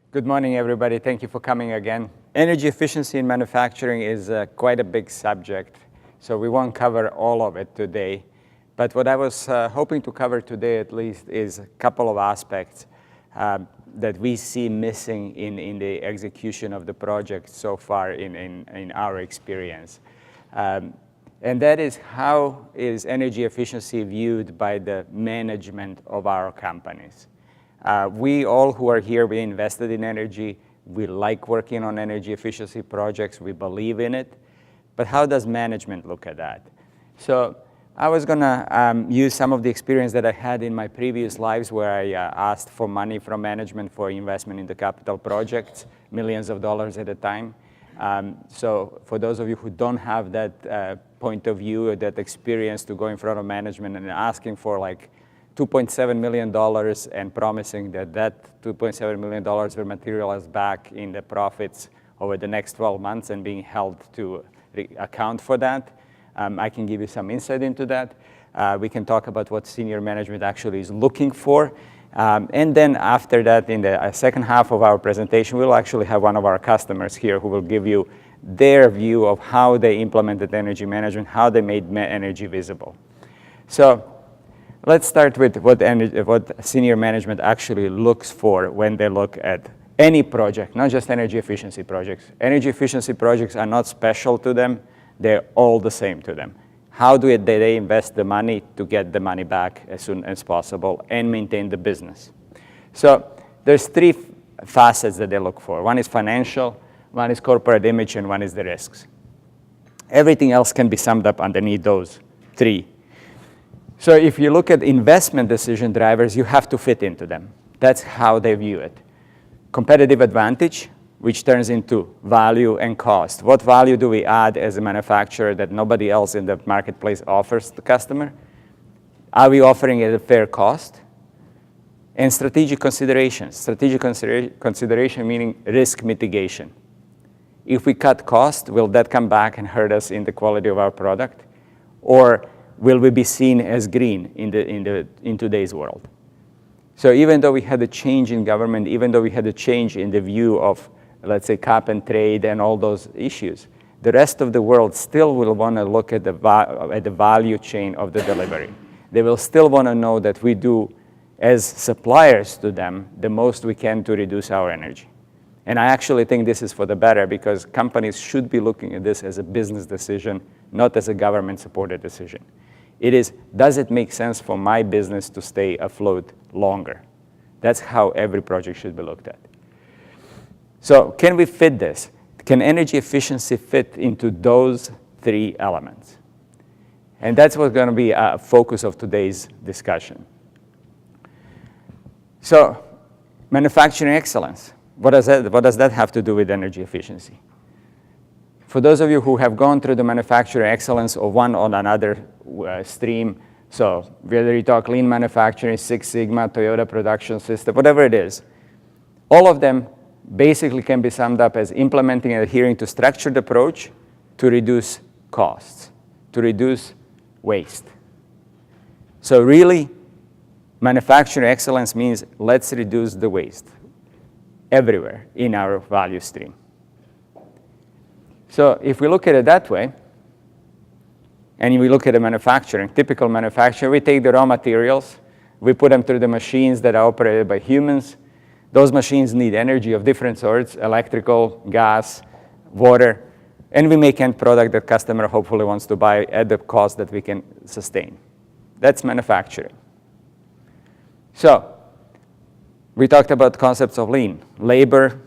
Good morning, everybody. Thank you for coming again. Energy efficiency in manufacturing is quite a big subject, so we won't cover all of it today. But what I was hoping to cover today, at least, is a couple of aspects that we see missing in the execution of the project so far in our experience. And that is, how is energy efficiency viewed by the management of our companies? We all who are here, we invested in energy. We like working on energy efficiency projects. We believe in it. But how does management look at that? So I was going to use some of the experience that I had in my previous lives where I asked for money from management for investment in the capital projects, millions of dollars at a time. So for those of you who don't have that point of view or that experience to go in front of management and asking for like $2.7 million and promising that that $2.7 million will materialize back in the profits over the next 12 months and being held to account for that. I can give you some insight into that. We can talk about what senior management actually is looking for. And then after that, in the second half of our presentation, we'll actually have one of our customers here who will give you their view of how they implemented energy management, how they made energy visible. So let's start with what senior management actually looks for when they look at any project, not just energy efficiency projects. Energy efficiency projects are not special to them. They're all the same to them. How do they invest the money to get the money back as soon as possible and maintain the business? So there's three facets that they look for. One is financial, one is corporate image, and one is the risks. Everything else can be summed up underneath those three. So if you look at investment decision drivers, you have to fit into them. That's how they view it. Competitive advantage, which turns into value and cost. What value do we add as a manufacturer that nobody else in the marketplace offers the customer? Are we offering it at a fair cost? And strategic considerations. Strategic consideration meaning risk mitigation. If we cut cost, will that come back and hurt us in the quality of our product? Or will we be seen as green in today's world? So even though we had a change in government, even though we had a change in the view of, let's say, cap and trade and all those issues, the rest of the world still will want to look at the value chain of the delivery. They will still want to know that we do, as suppliers to them, the most we can to reduce our energy. And I actually think this is for the better, because companies should be looking at this as a business decision, not as a government-supported decision. It is, does it make sense for my business to stay afloat longer? That's how every project should be looked at. So can we fit this? Can energy efficiency fit into those three elements? And that's what's going to be a focus of today's discussion. So manufacturing excellence, what does that have to do with energy efficiency? For those of you who have gone through the manufacturing excellence of one or another stream, so whether you talk lean manufacturing, Six Sigma, Toyota production system, whatever it is, all of them basically can be summed up as implementing and adhering to structured approach to reduce costs, to reduce waste. So really, manufacturing excellence means let's reduce the waste everywhere in our value stream. So if we look at it that way, and we look at the manufacturing, typical manufacturing, we take the raw materials, we put them through the machines that are operated by humans. Those machines need energy of different sorts, electrical, gas, water, and we make end product that customer hopefully wants to buy at the cost that we can sustain. That's manufacturing. So we talked about concepts of lean, labor,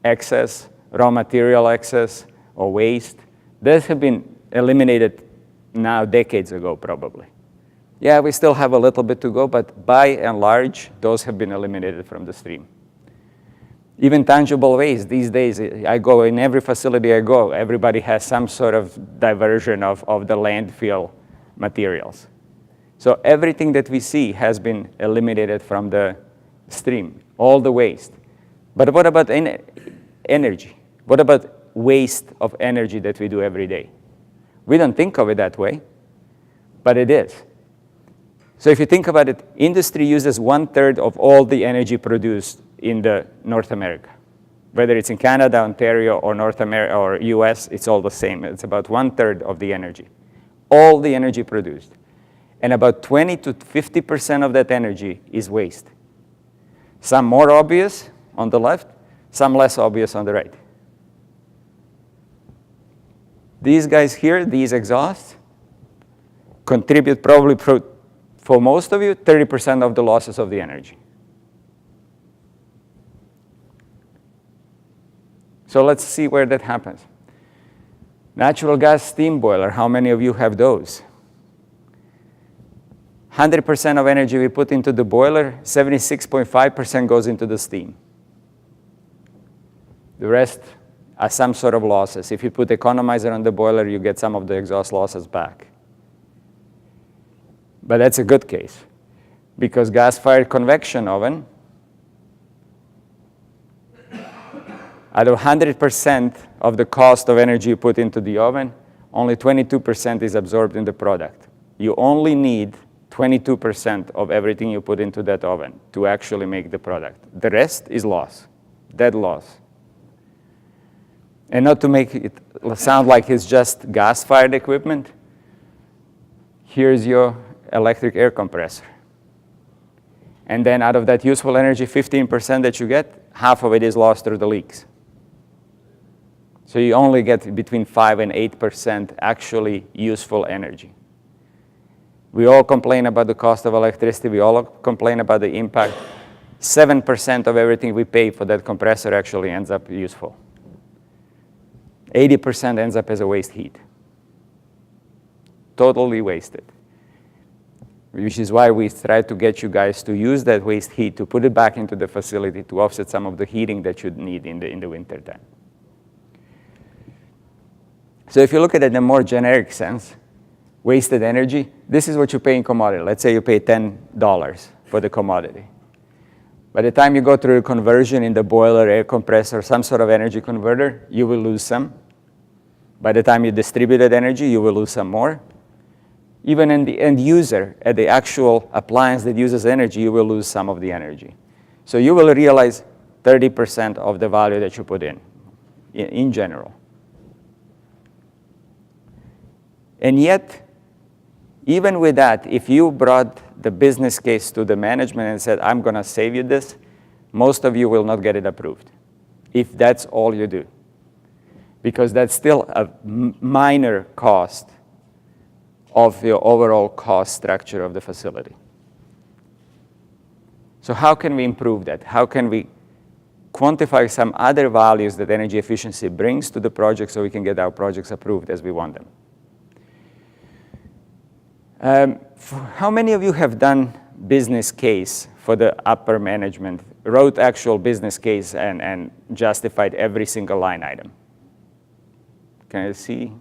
excess, raw material excess, or waste. Those have been eliminated now decades ago, probably. Yeah, we still have a little bit to go, but by and large, those have been eliminated from the stream. Even tangible waste. These days, I go in every facility I go, everybody has some sort of diversion of the landfill materials. So everything that we see has been eliminated from the stream, all the waste. But what about energy? What about waste of energy that we do every day? We don't think of it that way, but it is. So if you think about it, industry uses 1/3 of all the energy produced in the North America. Whether it's in Canada, Ontario, or North America, or US, it's all the same. It's about 1/3 of the energy, all the energy produced. And about 20 to 50% of that energy is waste. Some more obvious on the left, some less obvious on the right. These guys here, these exhausts, contribute probably for most of you, 30% of the losses of the energy. So let's see where that happens. Natural gas steam boiler, how many of you have those? 100% of energy we put into the boiler, 76.5% goes into the steam. The rest are some sort of losses. If you put economizer on the boiler, you get some of the exhaust losses back. But that's a good case, because gas-fired convection oven, out of 100% of the cost of energy you put into the oven, only 22% is absorbed in the product. You only need 22% of everything you put into that oven to actually make the product. The rest is loss, dead loss. And not to make it sound like it's just gas-fired equipment, here's your electric air compressor. And then out of that useful energy, 15% that you get, half of it is lost through the leaks. So you only get between 5 and 8% actually useful energy. We all complain about the cost of electricity. We all complain about the impact. 7% of everything we pay for that compressor actually ends up useful. 80% ends up as a waste heat. Totally wasted. Which is why we try to get you guys to use that waste heat to put it back into the facility to offset some of the heating that you'd need in the winter time. So if you look at it in a more generic sense, wasted energy, this is what you pay in commodity. Let's say you pay $10 for the commodity. By the time you go through the conversion in the boiler, air compressor, some sort of energy converter, you will lose some. By the time you distribute that energy, you will lose some more. Even in the end user, at the actual appliance that uses energy, you will lose some of the energy. So you will realize 30% of the value that you put in general. And yet, even with that, if you brought the business case to the management and said, I'm going to save you this, most of you will not get it approved, if that's all you do. Because that's still a minor cost of the overall cost structure of the facility. So how can we improve that? How can we quantify some other values that energy efficiency brings to the project so we can get our projects approved as we want them? How many of you have done business case for the upper management, wrote actual business case and justified every single line item? Can I see?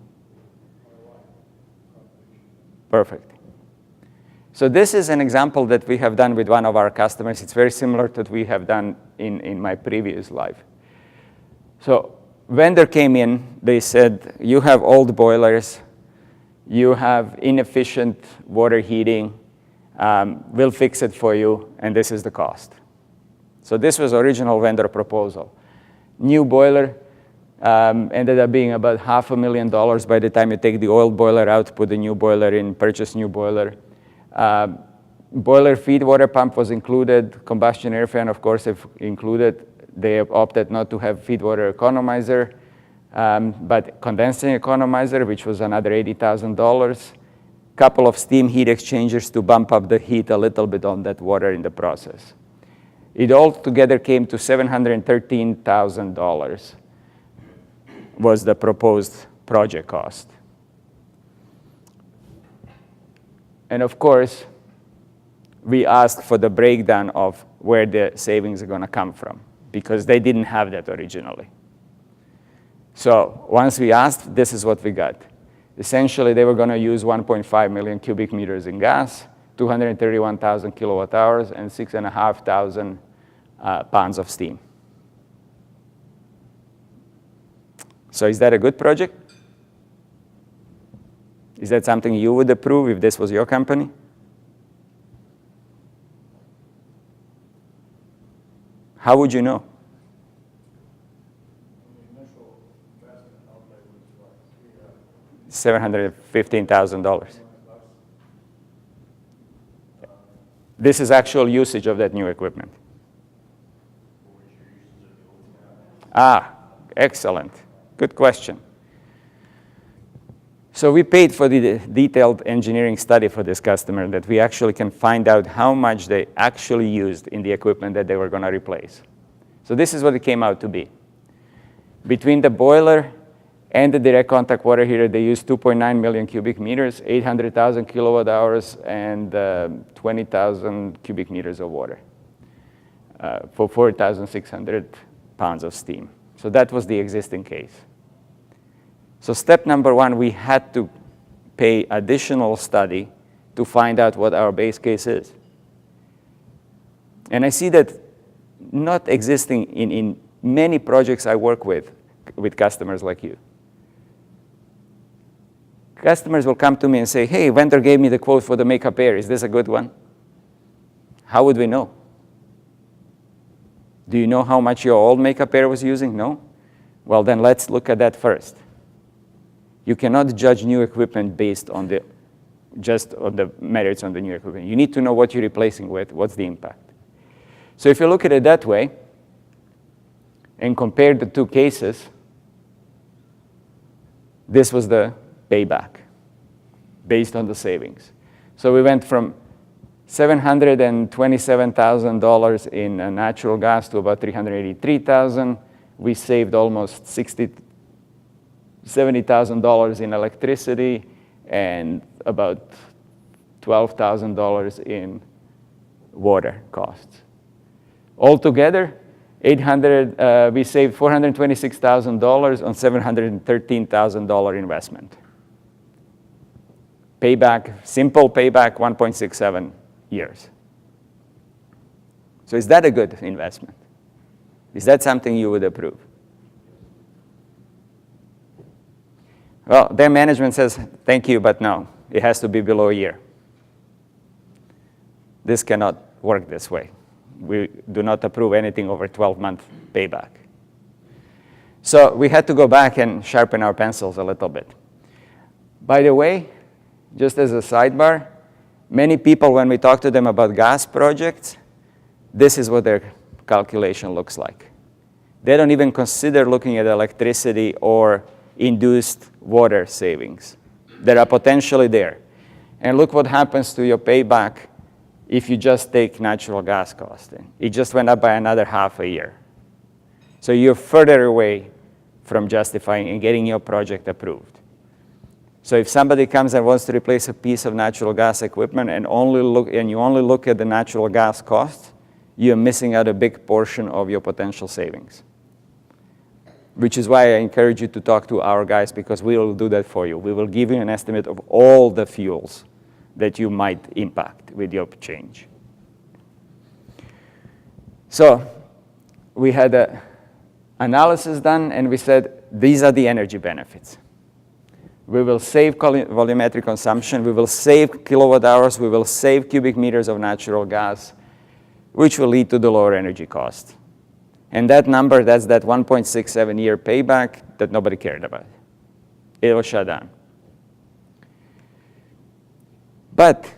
Perfect. So this is an example that we have done with one of our customers. It's very similar to what we have done in my previous life. So vendor came in, they said, you have old boilers, you have inefficient water heating, we'll fix it for you, and this is the cost. So this was original vendor proposal. New boiler ended up being about $500,000 by the time you take the old boiler out, put the new boiler in, purchase new boiler. Boiler feed water pump was included, combustion air fan, of course, if included. They opted not to have feed water economizer. But condensing economizer, which was another $80,000, couple of steam heat exchangers to bump up the heat a little bit on that water in the process. It all together came to $713,000 was the proposed project cost. And of course, we asked for the breakdown of where the savings are going to come from, because they didn't have that originally. So once we asked, this is what we got. Essentially, they were going to use 1.5 million cubic meters in gas, 231,000 kilowatt hours, and 6,500 pounds of steam. So is that a good project? Is that something you would approve if this was your company? How would you know? $715,000. This is actual usage of that new equipment. Ah, excellent. Good question. So we paid for the detailed engineering study for this customer that we actually can find out how much they actually used in the equipment that they were going to replace. So this is what it came out to be. Between the boiler and the direct contact water heater, they used 2.9 million cubic meters, 800,000 kilowatt hours, and 20,000 cubic meters of water for 4,600 pounds of steam. So that was the existing case. So step number one, we had to pay additional study to find out what our base case is. And I see that not existing in many projects I work with customers like you. Customers will come to me and say, hey, vendor gave me the quote for the makeup air. Is this a good one? How would we know? Do you know how much your old makeup air was using? No? Well, then let's look at that first. You cannot judge new equipment based on just on the merits on the new equipment. You need to know what you're replacing with, what's the impact. So if you look at it that way and compare the two cases, this was the payback based on the savings. So we went from $727,000 in natural gas to about $383,000. We saved almost $70,000 in electricity and about $12,000 in water costs. Altogether, we saved $426,000 on $713,000 investment. Payback, simple payback, 1.67 years. So is that a good investment? Is that something you would approve? Well, their management says, thank you, but no. It has to be below a year. This cannot work this way. We do not approve anything over 12-month payback. So we had to go back and sharpen our pencils a little bit. By the way, just as a sidebar, many people, when we talk to them about gas projects, this is what their calculation looks like. They don't even consider looking at electricity or induced water savings that are potentially there. And look what happens to your payback if you just take natural gas costing. It just went up by another half a year. So you're further away from justifying and getting your project approved. So if somebody comes and wants to replace a piece of natural gas equipment and you only look at the natural gas costs, you're missing out a big portion of your potential savings. Which is why I encourage you to talk to our guys, because we will do that for you. We will give you an estimate of all the fuels that you might impact with your change. So we had an analysis done, and we said, these are the energy benefits. We will save volumetric consumption. We will save kilowatt hours. We will save cubic meters of natural gas, which will lead to the lower energy cost. And that number, that's that 1.67-year payback that nobody cared about. It was shut down. But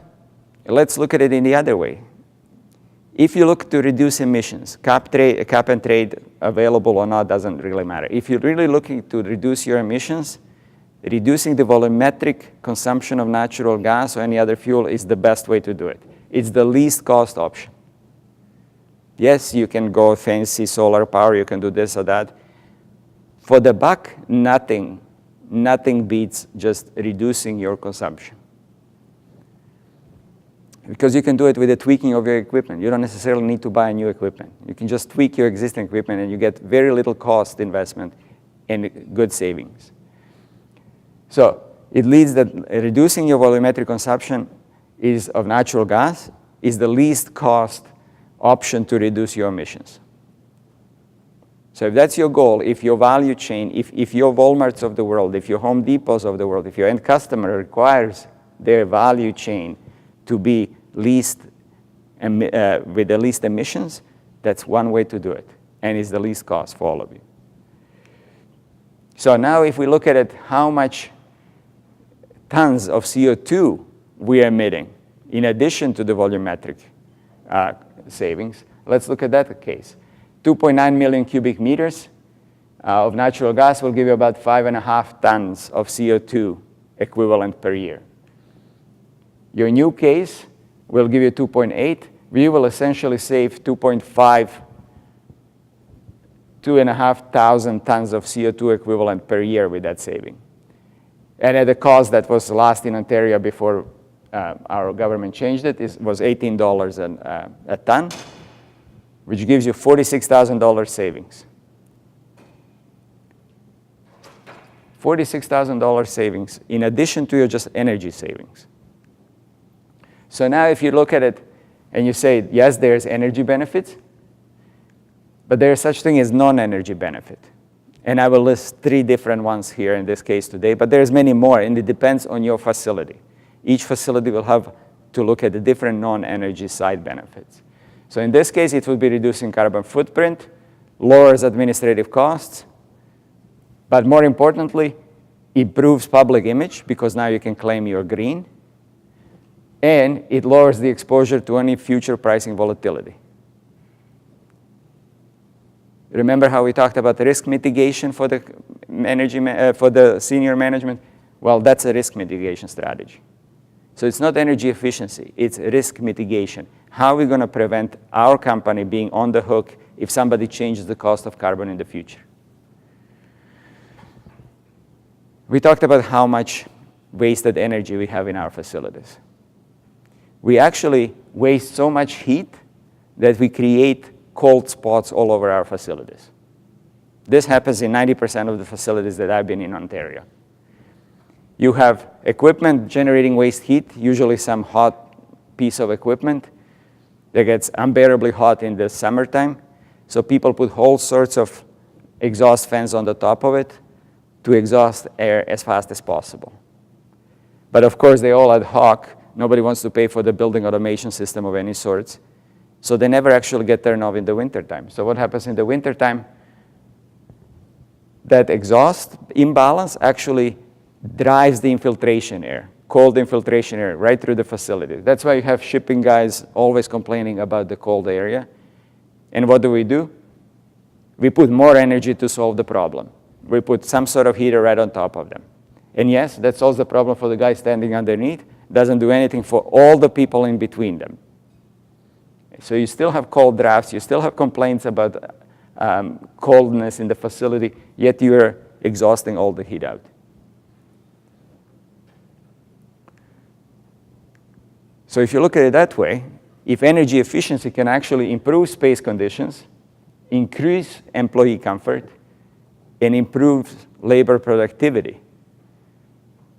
let's look at it in the other way. If you look to reduce emissions, cap and trade available or not doesn't really matter. If you're really looking to reduce your emissions, reducing the volumetric consumption of natural gas or any other fuel is the best way to do it. It's the least cost option. Yes, you can go fancy solar power, you can do this or that. For the buck, nothing beats just reducing your consumption. Because you can do it with the tweaking of your equipment. You don't necessarily need to buy new equipment. You can just tweak your existing equipment and you get very little cost investment and good savings. So it leads that reducing your volumetric consumption of natural gas is the least cost option to reduce your emissions. So if that's your goal, if your value chain, if your Walmarts of the world, if your Home Depots of the world, if your end customer requires their value chain to be with the least emissions, That's one way to do it, and it's the least cost for all of you. So now if we look at it, how much tons of CO2 we are emitting in addition to the volumetric savings, let's look at that case. 2.9 million cubic meters of natural gas will give you about 5.5 tons of CO2 equivalent per year. Your new case will give you 2.8. We will essentially save 2,500 tons of CO2 equivalent per year with that saving. And at a cost that was last in Ontario before our government changed it, was $18 a ton, which gives you $46,000 savings. $46,000 savings in addition to your just energy savings. So now if you look at it and you say, yes, there's energy benefits, but there's such thing as non-energy benefit. And I will list 3 different ones here in this case today, but there's many more, and it depends on your facility. Each facility will have to look at the different non-energy side benefits. So in this case, it will be reducing carbon footprint, lowers administrative costs, but more importantly, improves public image because now you can claim you're green, and it lowers the exposure to any future pricing volatility. Remember how we talked about the risk mitigation for the for the senior management? Well, that's a risk mitigation strategy. So it's not energy efficiency, it's risk mitigation. How are we going to prevent our company being on the hook if somebody changes the cost of carbon in the future? We talked about how much wasted energy we have in our facilities. We actually waste so much heat that we create cold spots all over our facilities. This happens in 90% of the facilities that I've been in Ontario. You have equipment generating waste heat, usually some hot piece of equipment that gets unbearably hot in the summertime. So people put all sorts of exhaust fans on the top of it to exhaust air as fast as possible. But of course, they're all ad hoc. Nobody wants to pay for the building automation system of any sorts. So they never actually get turned off in the wintertime. So what happens in the wintertime? That exhaust imbalance actually drives the infiltration air, cold infiltration air, right through the facility. That's why you have shipping guys always complaining about the cold area. And what do? We put more energy to solve the problem. We put some sort of heater right on top of them. And yes, that solves the problem for the guy standing underneath, doesn't do anything for all the people in between them. So you still have cold drafts, you still have complaints about coldness in the facility, yet you're exhausting all the heat out. So if you look at it that way, if energy efficiency can actually improve space conditions, increase employee comfort, and improve labor productivity,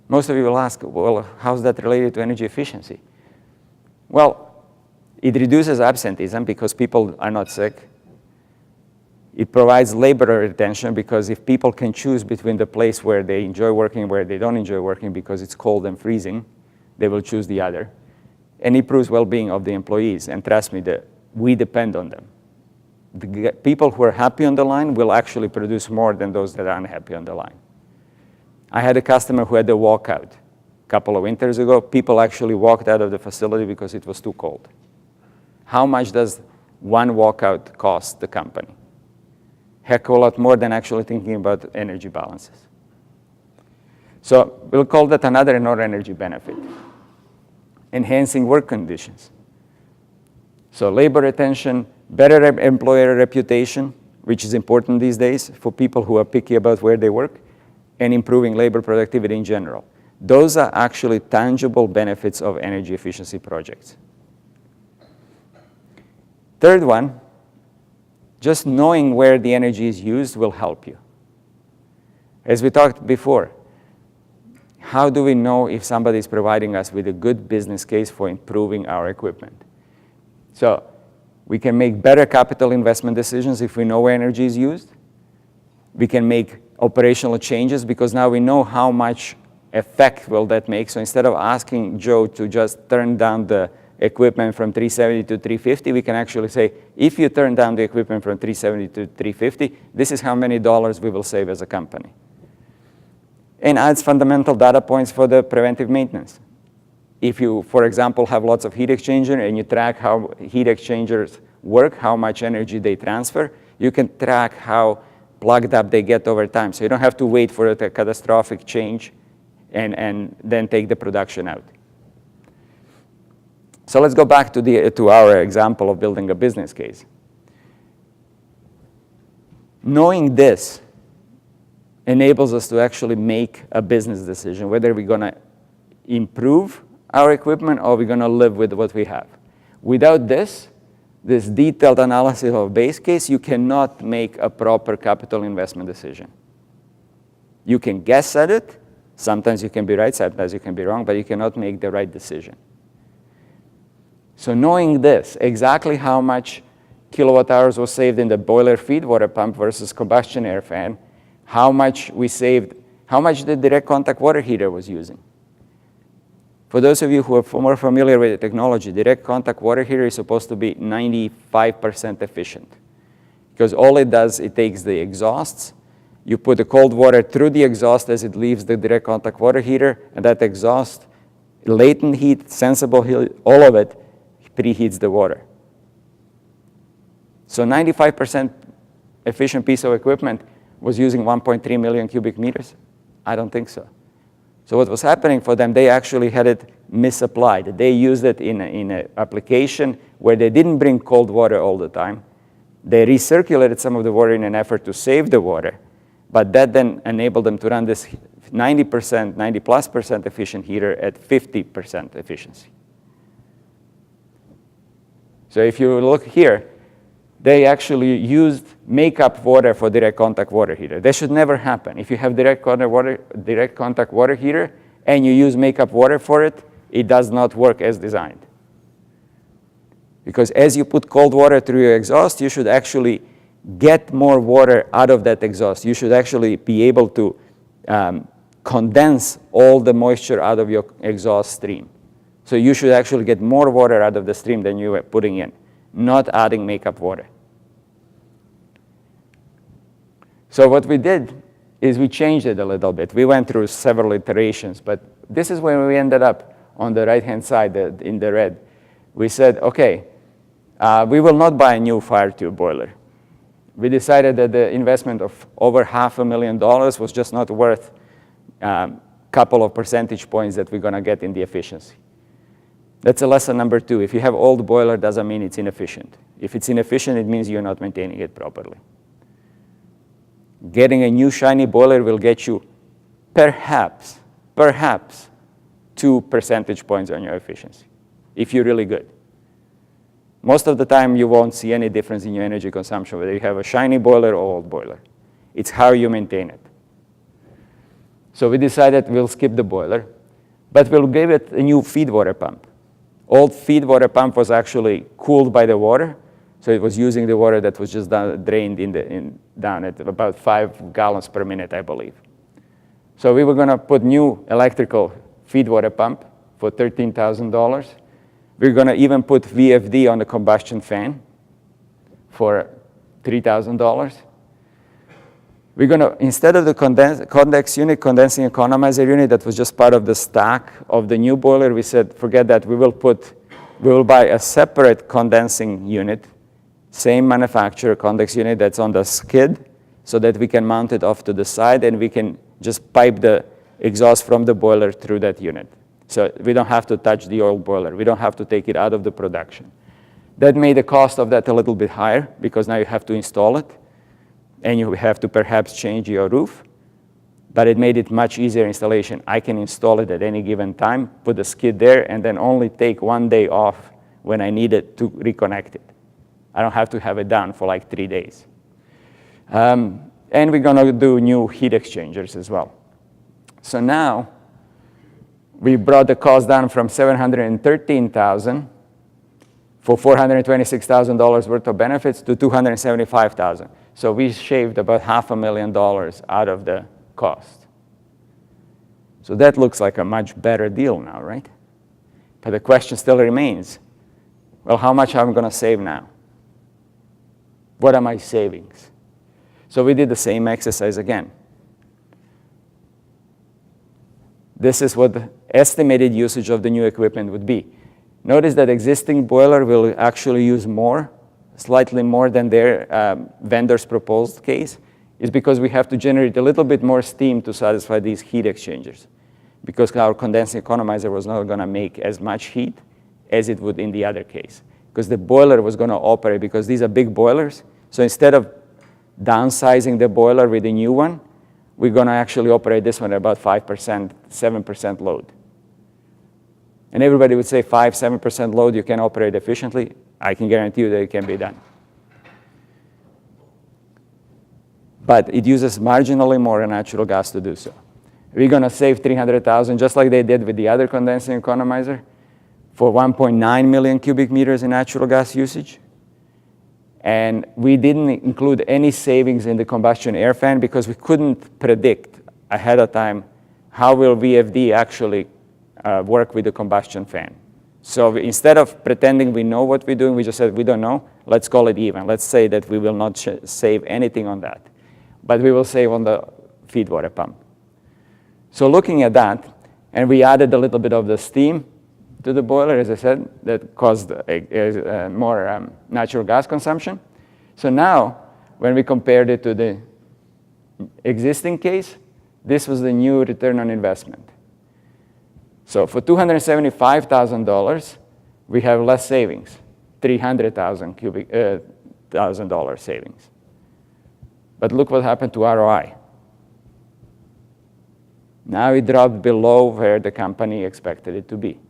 most of you will ask, well, how's that related to energy efficiency? Well, it reduces absenteeism because people are not sick. It provides labor retention because if people can choose between the place where they enjoy working and where they don't enjoy working because it's cold and freezing, they will choose the other. And it improves well-being of the employees. And trust me, we depend on them. The people who are happy on the line will actually produce more than those that are unhappy on the line. I had a customer who had a walkout a couple of winters ago. People actually walked out of the facility because it was too cold. How much does one walkout cost the company? Heck of a lot more than actually thinking about energy balances. So we'll call that another non-energy benefit. Enhancing work conditions. So labor retention, better employer reputation, which is important these days for people who are picky about where they work, and improving labor productivity in general. Those are actually tangible benefits of energy efficiency projects. Third one, just knowing where the energy is used will help you. As we talked before, how do we know if somebody is providing us with a good business case for improving our equipment? So we can make better capital investment decisions if we know where energy is used. We can make operational changes because now we know how much effect will that make. So instead of asking Joe to just turn down the equipment from 370 to 350, we can actually say, if you turn down the equipment from 370 to 350, this is how many dollars we will save as a company. And adds fundamental data points for the preventive maintenance. If you, for example, have lots of heat exchanger and you track how heat exchangers work, how much energy they transfer, you can track how plugged up they get over time. So you don't have to wait for a catastrophic change and then take the production out. So let's go back to our example of building a business case. Knowing this enables us to actually make a business decision, whether we're going to improve our equipment or we're going to live with what we have. Without this detailed analysis of base case, you cannot make a proper capital investment decision. You can guess at it. Sometimes you can be right, sometimes you can be wrong, but you cannot make the right decision. So knowing this, exactly how much kilowatt hours was saved in the boiler feed water pump versus combustion air fan, how much we saved, how much the direct contact water heater was using. For those of you who are more familiar with the technology, direct contact water heater is supposed to be 95% efficient. Because all it does, it takes the exhausts, you put the cold water through the exhaust as it leaves the direct contact water heater, and that exhaust, latent heat, sensible heat, all of it, preheats the water. So 95% efficient piece of equipment was using 1.3 million cubic meters? I don't think so. So what was happening for them, they actually had it misapplied. They used it in an application where they didn't bring cold water all the time. They recirculated some of the water in an effort to save the water, but that then enabled them to run this 90+ % efficient heater at 50% efficiency. So if you look here, they actually used makeup water for direct contact water heater. That should never happen. If you have direct contact water heater and you use makeup water for it, it does not work as designed. Because as you put cold water through your exhaust, you should actually get more water out of that exhaust. You should actually be able to condense all the moisture out of your exhaust stream. So you should actually get more water out of the stream than you were putting in, not adding makeup water. So what we did is we changed it a little bit. We went through several iterations, but this is where we ended up on the right-hand side in the red. We said, okay, we will not buy a new fire tube boiler. We decided that the investment of over $500,000 was just not worth a couple of percentage points that we're going to get in the efficiency. That's a lesson number 2. If you have old boiler, doesn't mean it's inefficient. If it's inefficient, it means you're not maintaining it properly. Getting a new shiny boiler will get you perhaps 2 percentage points on your efficiency, if you're really good. Most of the time, you won't see any difference in your energy consumption, whether you have a shiny boiler or old boiler. It's how you maintain it. So we decided we'll skip the boiler, but we'll give it a new feed water pump. Old feed water pump was actually cooled by the water, so it was using the water that was just drained down at about 5 gallons per minute, I believe. So we were going to put new electrical feed water pump for $13,000. We're going to even put VFD on the combustion fan for $3,000. We're going to, instead of the condex unit, condensing economizer unit that was just part of the stack of the new boiler, we said, forget that. We will buy a separate condensing unit, same manufacturer condex unit that's on the skid, so that we can mount it off to the side and we can just pipe the exhaust from the boiler through that unit. So we don't have to touch the old boiler. We don't have to take it out of the production. That made the cost of that a little bit higher because now you have to install it and you have to perhaps change your roof, but it made it much easier installation. I can install it at any given time, put the skid there, and then only take 1 day off when I need it to reconnect it. I don't have to have it down for like 3 days. And we're going to do new heat exchangers as well. So now we brought the cost down from $713,000 for $426,000 worth of benefits to $275,000. So we shaved about $500,000 out of the cost. So that looks like a much better deal now, right? But the question still remains, Well, how much am I going to save now? What are my savings? So we did the same exercise again. This is what the estimated usage of the new equipment would be. Notice that existing boiler will actually use more, slightly more than their vendor's proposed case, is because we have to generate a little bit more steam to satisfy these heat exchangers, because our condensing economizer was not going to make as much heat as it would in the other case, because the boiler was going to operate, because these are big boilers. So instead of downsizing the boiler with a new one, we're going to actually operate this one at about 5%, 7% load. And everybody would say 5, 7% load, you can operate efficiently. I can guarantee you that it can be done. But it uses marginally more natural gas to do so. We're going to save $300,000, just like they did with the other condensing economizer, for 1.9 million cubic meters in natural gas usage. And we didn't include any savings in the combustion air fan because we couldn't predict ahead of time how will VFD actually work with the combustion fan. So instead of pretending we know what we're doing, we just said we don't know. Let's call it even. Let's say that we will not save anything on that, but we will save on the feed water pump. So looking at that, and we added a little bit of the steam to the boiler, as I said, that caused more natural gas consumption. So now, when we compared it to the existing case, this was the new return on investment. So for $275,000, we have less savings, $300,000 savings. But look what happened to ROI. Now it dropped below where the company expected it to be.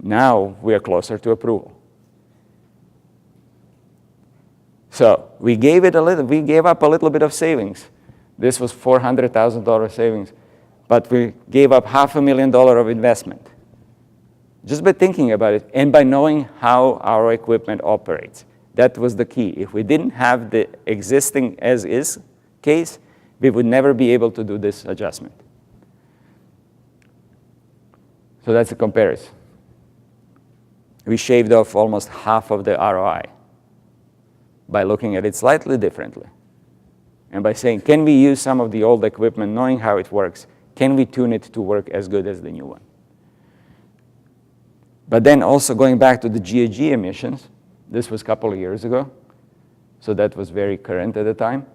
Now we are closer to approval. So we gave up a little bit of savings. This was $400,000 savings, but we gave up $500,000 of investment. Just by thinking about it and by knowing how our equipment operates. That was the key. If we didn't have the existing as-is case, we would never be able to do this adjustment. So that's a comparison. We shaved off almost half of the ROI by looking at it slightly differently. And by saying, can we use some of the old equipment, knowing how it works? Can we tune it to work as good as the new one? But then also going back to the GHG emissions, this was a couple of years ago, so that was very current at the time.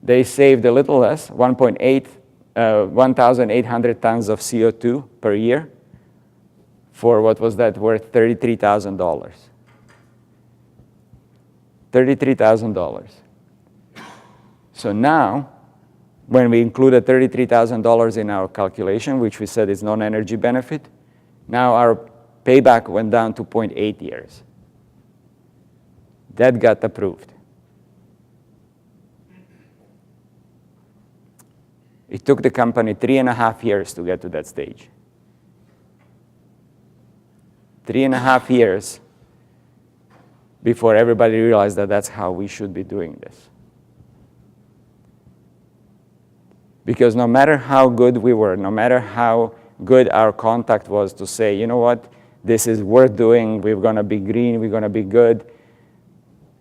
They saved a little less, 1,800 tons of CO2 per year for what was that worth? $33,000. $33,000. So now, when we included $33,000 in our calculation, which we said is non-energy benefit, now our payback went down to 0.8 years. That got approved. It took the company 3.5 years to get to that stage. 3.5 years before everybody realized that that's how we should be doing this. Because no matter how good we were, no matter how good our contact was to say, you know what, this is worth doing, we're going to be green, we're going to be good,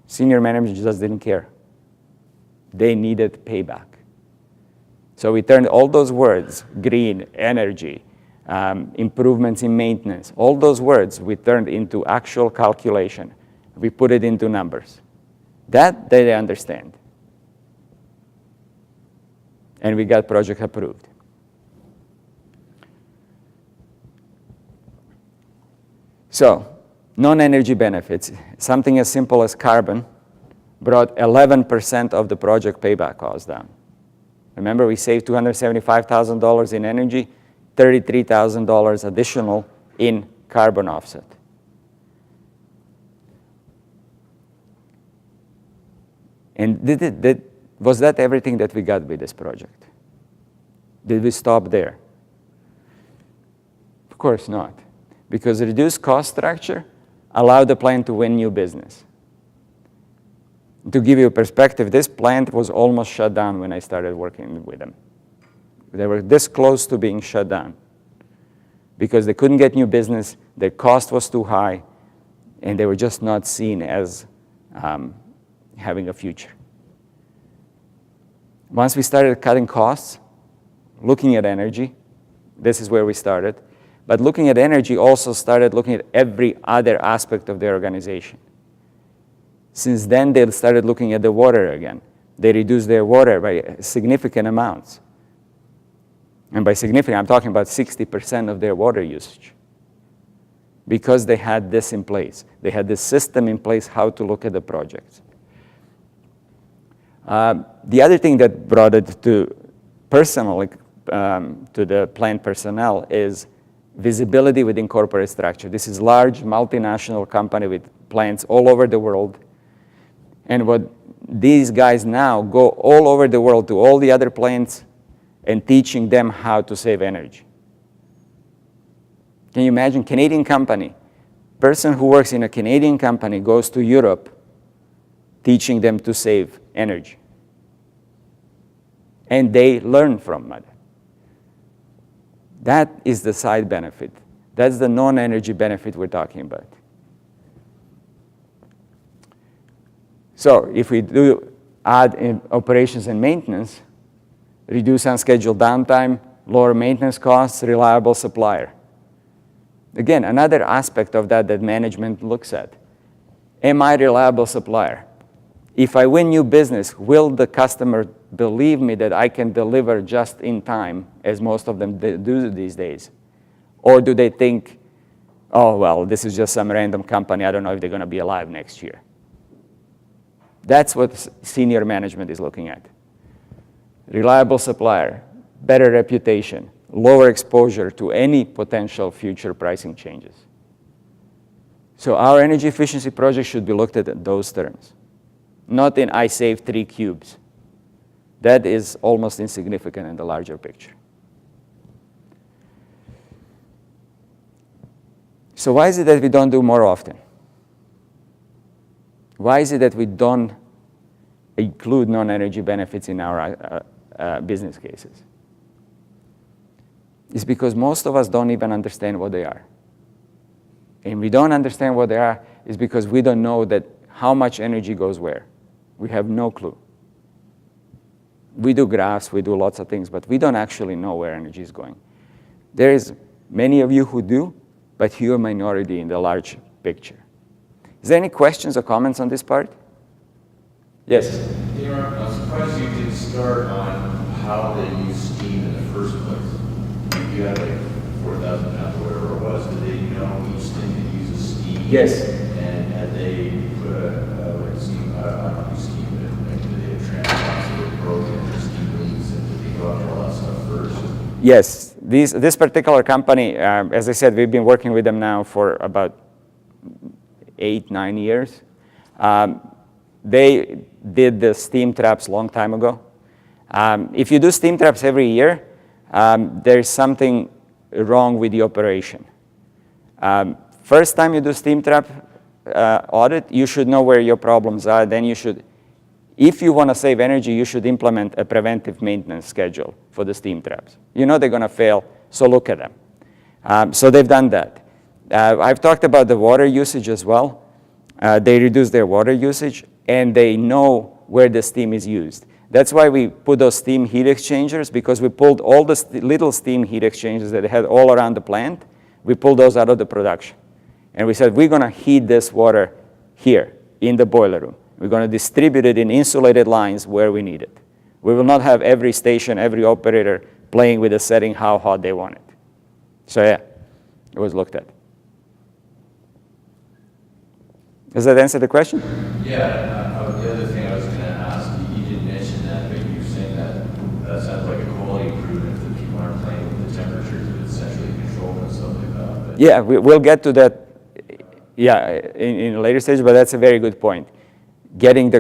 senior management just didn't care. They needed payback. So we turned all those words, green, energy, improvements in maintenance, all those words we turned into actual calculation. We put it into numbers. That they understand. And we got project approved. So, non-energy benefits, something as simple as carbon, brought 11% of the project payback cost down. Remember, we saved $275,000 in energy, $33,000 additional in carbon offset. And was that everything that we got with this project? Did we stop there? Of course not. Because reduced cost structure allowed the plant to win new business. To give you a perspective, this plant was almost shut down when I started working with them. They were this close to being shut down because they couldn't get new business. Their cost was too high, and they were just not seen as having a future. Once we started cutting costs, looking at energy, this is where we started, but looking at energy also started looking at every other aspect of their organization. Since then, they started looking at the water again. They reduced their water by significant amounts. And by significant, I'm talking about 60% of their water usage. Because they had this in place. They had this system in place how to look at the projects. The other thing that brought it to personally to the plant personnel is visibility within corporate structure. This is large multinational company with plants all over the world. And what these guys now go all over the world to all the other plants and teaching them how to save energy. Can you imagine, Canadian company, person who works in a Canadian company goes to Europe teaching them to save energy. And they learn from it. That is the side benefit. That's the non-energy benefit we're talking about. So if we do add in operations and maintenance, reduce unscheduled downtime, lower maintenance costs, reliable supplier. Again, another aspect of that management looks at. Am I a reliable supplier? If I win new business, will the customer believe me that I can deliver just in time, as most of them do these days? Or do they think, oh, well, this is just some random company, I don't know if they're going to be alive next year? That's what senior management is looking at. Reliable supplier, better reputation, lower exposure to any potential future pricing changes. So our energy efficiency project should be looked at in those terms, not in I saved 3 cubes. That is almost insignificant in the larger picture. So why is it that we don't do more often? Why is it that we don't include non-energy benefits in our business cases? It's because most of us don't even understand what they are. And we don't understand what they are is because we don't know that how much energy goes where. We have no clue. We do graphs, we do lots of things, but we don't actually know where energy is going. There is many of you who do, but you're a minority in the large picture. Is there any questions or comments on this part? Yes? Damir, I'm surprised you didn't start on how they use steam in the first place. You had like 4,000 pounds or whatever it was. Did they know each thing that uses steam? Yes. And had they put like steam, I don't know, steam, but did they have transplants that were broken or steam leaks, and did they go after all that stuff first? Yes. This particular company, as I said, we've been working with them now for about 8-9 years. They did the steam traps a long time ago. If you do steam traps every year, there's something wrong with the operation. First time you do steam trap audit, you should know where your problems are. Then you should, if you want to save energy, you should implement a preventive maintenance schedule for the steam traps. You know they're going to fail, so look at them. So they've done that. I've talked about the water usage as well. They reduce their water usage, and they know where the steam is used. That's why we put those steam heat exchangers, because we pulled all the little steam heat exchangers that they had all around the plant. We pulled those out of the production. And we said, we're going to heat this water here in the boiler room. We're going to distribute it in insulated lines where we need it. We will not have every station, every operator playing with the setting how hot they want it. So yeah, it was looked at. Does that answer the question? Yeah. The other thing I was going to ask, you didn't mention that, but you were saying that sounds like a quality improvement that people aren't playing with the temperatures, but it's centrally controlled and stuff like that. But yeah, we'll get to that in a later stage, but that's a very good point. Getting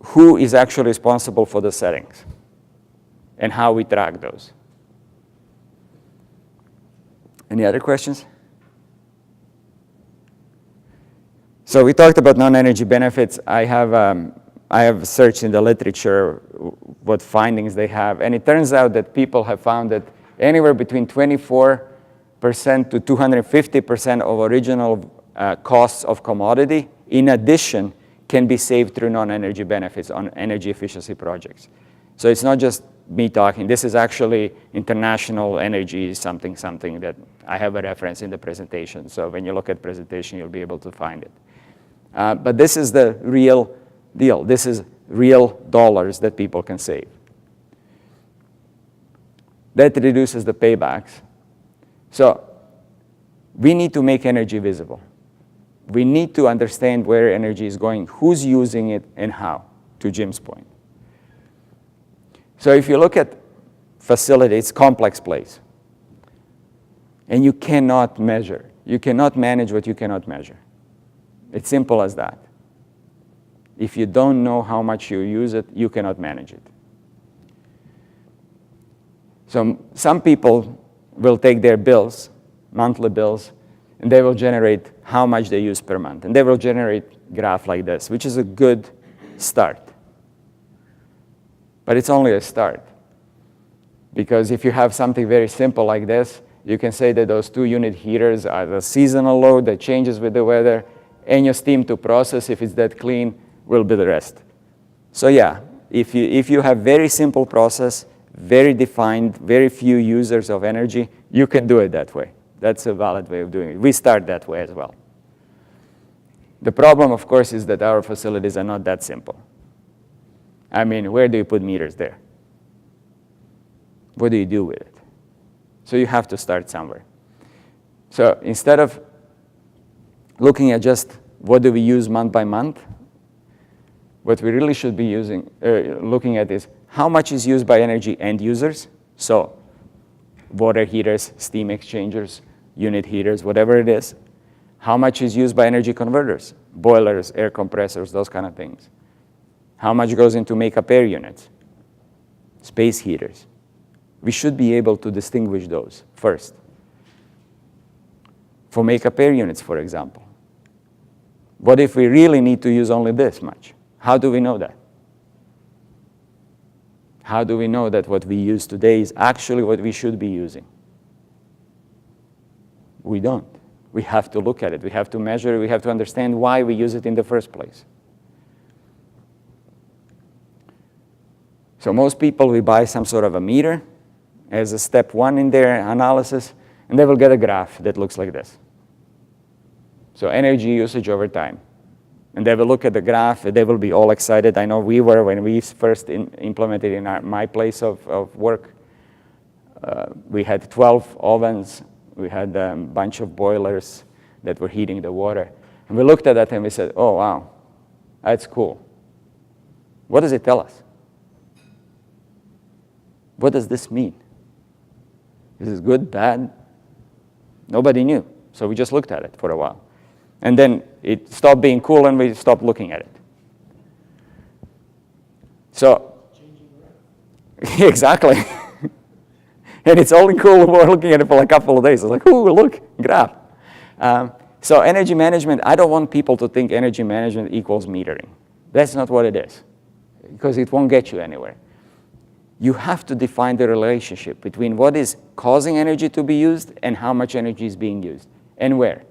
who is actually responsible for the settings and how we track those. Any other questions? So we talked about non-energy benefits. I have searched in the literature what findings they have, and it turns out that people have found that anywhere between 24 to 250% of original costs of commodity, in addition, can be saved through non-energy benefits on energy efficiency projects. So it's not just me talking. This is actually international energy something that I have a reference in the presentation. So when you look at presentation, you'll be able to find it. But this is the real deal. This is real dollars that people can save. That reduces the paybacks. So we need to make energy visible. We need to understand where energy is going, who's using it, and how, to Jim's point. So if you look at facility, it's a complex place. And you cannot measure. You cannot manage what you cannot measure. It's simple as that. If you don't know how much you use it, you cannot manage it. So some people will take their bills, monthly bills, and they will generate how much they use per month. And they will generate a graph like this, which is a good start. But it's only a start. Because if you have something very simple like this, you can say that those 2-unit heaters are the seasonal load that changes with the weather, and your steam to process, if it's that clean, will be the rest. So yeah, if you have very simple process, very defined, very few users of energy, you can do it that way. That's a valid way of doing it. We start that way as well. The problem, of course, is that our facilities are not that simple. I mean, where do you put meters there? What do you do with it? So you have to start somewhere. So instead of looking at just what do we use month by month, what we really should be looking at is how much is used by energy end users. So water heaters, steam exchangers, unit heaters, whatever it is. How much is used by energy converters, boilers, air compressors, those kind of things. How much goes into make-up air units, space heaters. We should be able to distinguish those first. For make-up air units, for example. What if we really need to use only this much? How do we know that? How do we know that what we use today is actually what we should be using? We don't. We have to look at it. We have to measure it. We have to understand why we use it in the first place. So most people will buy some sort of a meter as a step one in their analysis, and they will get a graph that looks like this. So energy usage over time. And they will look at the graph, and they will be all excited. I know we were when we first implemented in my place of work. We had 12 ovens. We had a bunch of boilers that were heating the water. And we looked at that and we said, oh, wow, that's cool. What does it tell us? What does this mean? Is this good, bad? Nobody knew. So we just looked at it for a while. And then it stopped being cool and we stopped looking at it. So, exactly. And it's only cool when we're looking at it for a couple of days. It's like, ooh, look, graph. So energy management, I don't want people to think energy management equals metering. That's not what it is, because it won't get you anywhere. You have to define the relationship between what is causing energy to be used and how much energy is being used, and where.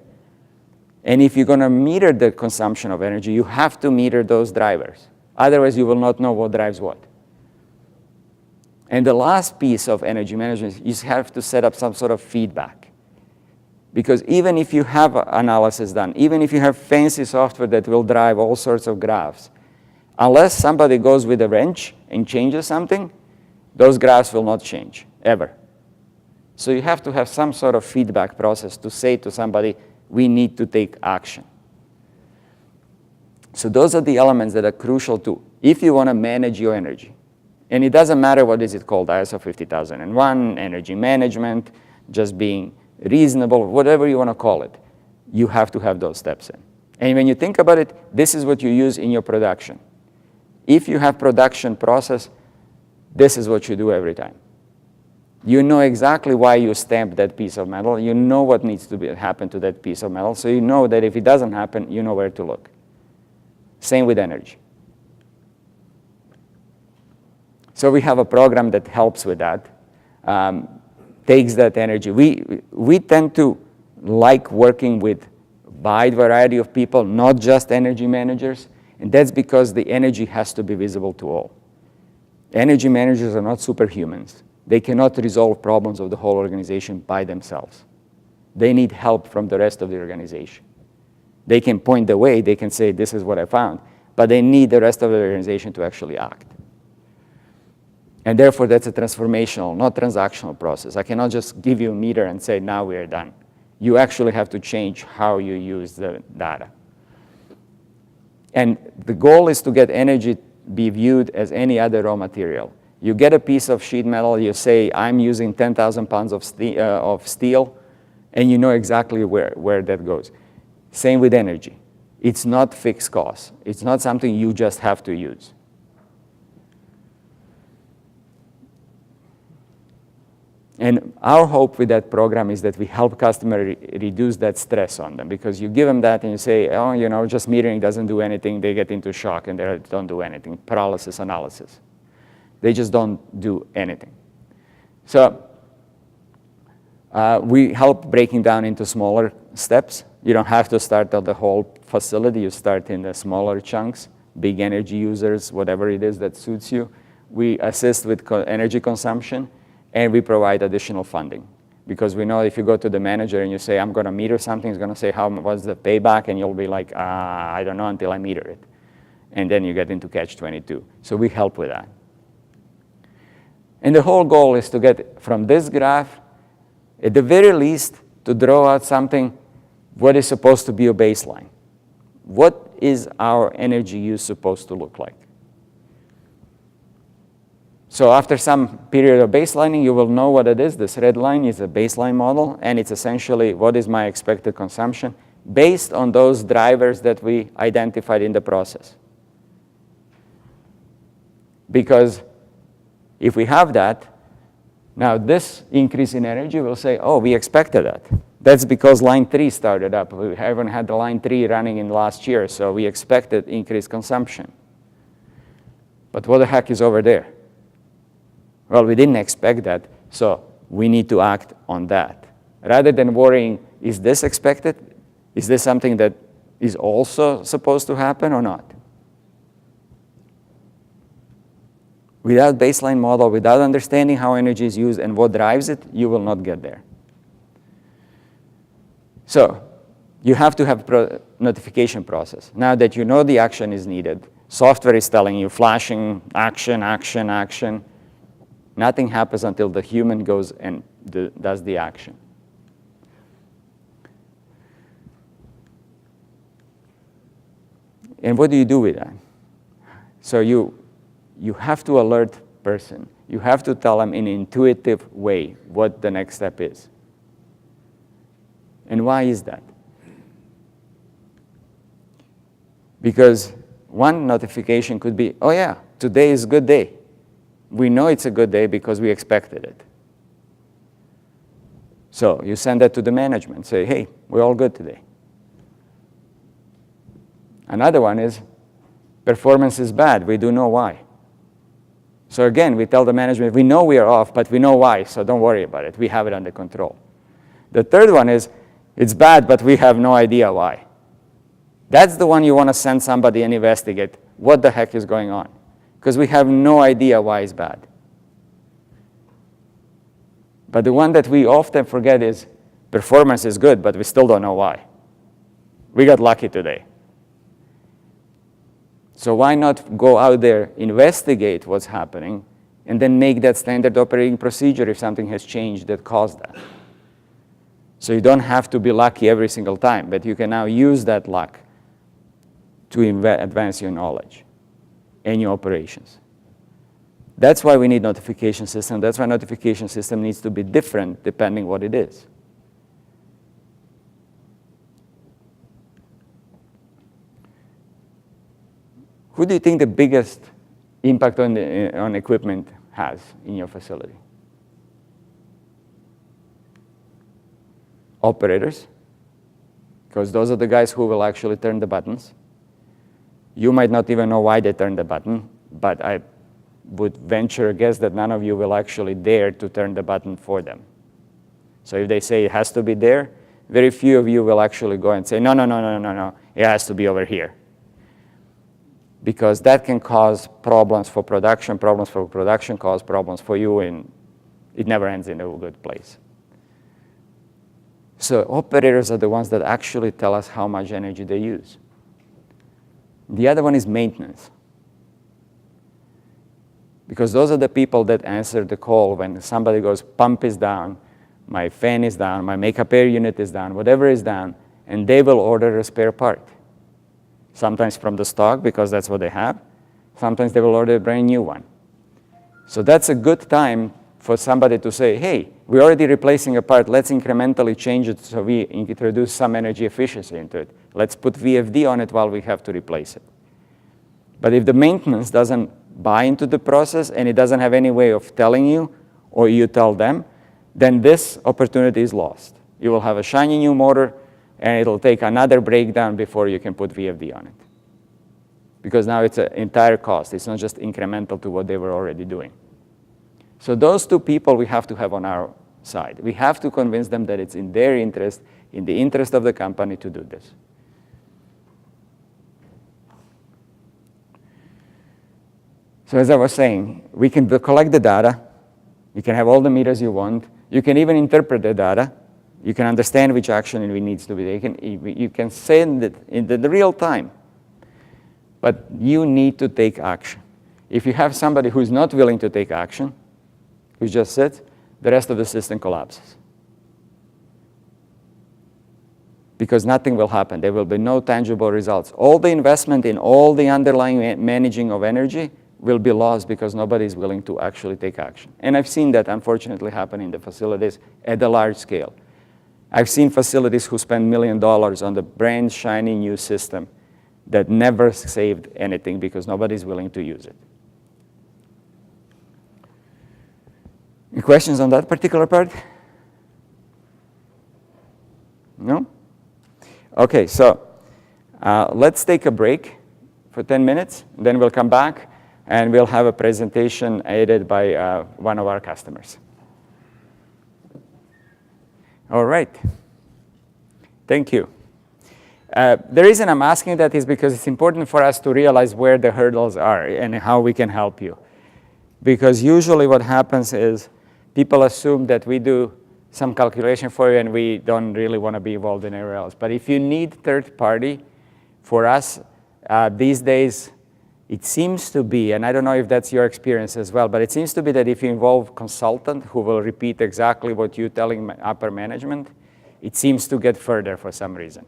And if you're going to meter the consumption of energy, you have to meter those drivers. Otherwise, you will not know what drives what. And the last piece of energy management, you have to set up some sort of feedback. Because even if you have analysis done, even if you have fancy software that will drive all sorts of graphs, unless somebody goes with a wrench and changes something, those graphs will not change, ever. So you have to have some sort of feedback process to say to somebody, we need to take action. So those are the elements that are crucial too, if you want to manage your energy. And it doesn't matter what is it called, ISO 50001, energy management, just being reasonable, whatever you want to call it. You have to have those steps in. And when you think about it, this is what you use in your production. If you have production process, this is what you do every time. You know exactly why you stamped that piece of metal. You know what needs to happen to that piece of metal. So you know that if it doesn't happen, you know where to look. Same with energy. So we have a program that helps with that. takes that energy. We tend to like working with a wide variety of people, not just energy managers, and that's because the energy has to be visible to all. Energy managers are not superhumans. They cannot resolve problems of the whole organization by themselves. They need help from the rest of the organization. They can point the way, they can say, this is what I found, but they need the rest of the organization to actually act. And therefore, that's a transformational, not transactional process. I cannot just give you a meter and say, now we are done. You actually have to change how you use the data. And the goal is to get energy be viewed as any other raw material. You get a piece of sheet metal, you say, I'm using 10,000 pounds of steel, and you know exactly where that goes. Same with energy. It's not fixed cost. It's not something you just have to use. And our hope with that program is that we help customers reduce that stress on them, because you give them that and you say, oh, you know, just metering doesn't do anything. They get into shock and they don't do anything. Paralysis analysis. They just don't do anything. So we help breaking down into smaller steps. You don't have to start at the whole facility. You start in the smaller chunks, big energy users, whatever it is that suits you. We assist with energy consumption. And we provide additional funding. Because we know if you go to the manager and you say, I'm going to meter something, he's going to say, what's the payback? And you'll be like, I don't know until I meter it. And then you get into catch-22. So we help with that. And the whole goal is to get from this graph, at the very least, to draw out something, what is supposed to be a baseline. What is our energy use supposed to look like? So after some period of baselining, you will know what it is. This red line is a baseline model, and it's essentially what is my expected consumption based on those drivers that we identified in the process. Because if we have that, now this increase in energy will say, oh, we expected that. That's because line 3 started up. We haven't had the line 3 running in last year, so we expected increased consumption. But what the heck is over there? Well, we didn't expect that, so we need to act on that. Rather than worrying, is this expected? Is this something that is also supposed to happen or not? Without baseline model, without understanding how energy is used and what drives it, you will not get there. So you have to have a notification process. Now that you know the action is needed, software is telling you flashing, action, action, action. Nothing happens until the human goes and does the action. And what do you do with that? So you have to alert person. You have to tell them in an intuitive way what the next step is. And why is that? Because one notification could be, oh yeah, today is a good day. We know it's a good day because we expected it. So you send that to the management. Say, hey, we're all good today. Another one is performance is bad. We do know why. So again, we tell the management, we know we are off, but we know why, so don't worry about it. We have it under control. The third one is, it's bad, but we have no idea why. That's the one you want to send somebody and investigate what the heck is going on, because we have no idea why it's bad. But the one that we often forget is performance is good, but we still don't know why. We got lucky today. So why not go out there, investigate what's happening, and then make that standard operating procedure if something has changed that caused that. So you don't have to be lucky every single time, but you can now use that luck to advance your knowledge and your operations. That's why we need notification system. That's why notification system needs to be different depending what it is. Who do you think the biggest impact on equipment has in your facility? Operators, because those are the guys who will actually turn the buttons. You might not even know why they turned the button, but I would venture a guess that none of you will actually dare to turn the button for them. So if they say it has to be there, very few of you will actually go and say, no, no, no, no, no, no, it has to be over here. Because that can cause problems for production cause problems for you, and it never ends in a good place. So operators are the ones that actually tell us how much energy they use. The other one is maintenance. Because those are the people that answer the call when somebody goes, pump is down, my fan is down, my makeup air unit is down, whatever is down, and they will order a spare part. Sometimes from the stock, because that's what they have. Sometimes they will order a brand new one. So that's a good time for somebody to say, hey, we're already replacing a part, let's incrementally change it so we introduce some energy efficiency into it. Let's put VFD on it while we have to replace it. But if the maintenance doesn't buy into the process and it doesn't have any way of telling you, or you tell them, then this opportunity is lost. You will have a shiny new motor, and it'll take another breakdown before you can put VFD on it. Because now it's an entire cost. It's not just incremental to what they were already doing. So those two people we have to have on our side. We have to convince them that it's in their interest, in the interest of the company to do this. So as I was saying, we can collect the data. You can have all the meters you want. You can even interpret the data. You can understand which action needs to be taken. You can send it in the real time. But you need to take action. If you have somebody who's not willing to take action, who just sits, the rest of the system collapses. Because nothing will happen. There will be no tangible results. All the investment in all the underlying managing of energy will be lost because nobody is willing to actually take action. And I've seen that, unfortunately, happen in the facilities at a large scale. I've seen facilities who spend $1 million on the brand shiny new system that never saved anything because nobody's willing to use it. Any questions on that particular part? No? Okay, so let's take a break for 10 minutes. Then we'll come back and we'll have a presentation aided by one of our customers. All right. Thank you. The reason I'm asking that is because it's important for us to realize where the hurdles are and how we can help you. Because usually what happens is people assume that we do some calculation for you and we don't really want to be involved in anywhere else. But if you need third party, for us, these days, it seems to be, and I don't know if that's your experience as well, but it seems to be that if you involve consultant who will repeat exactly what you're telling upper management, it seems to get further for some reason.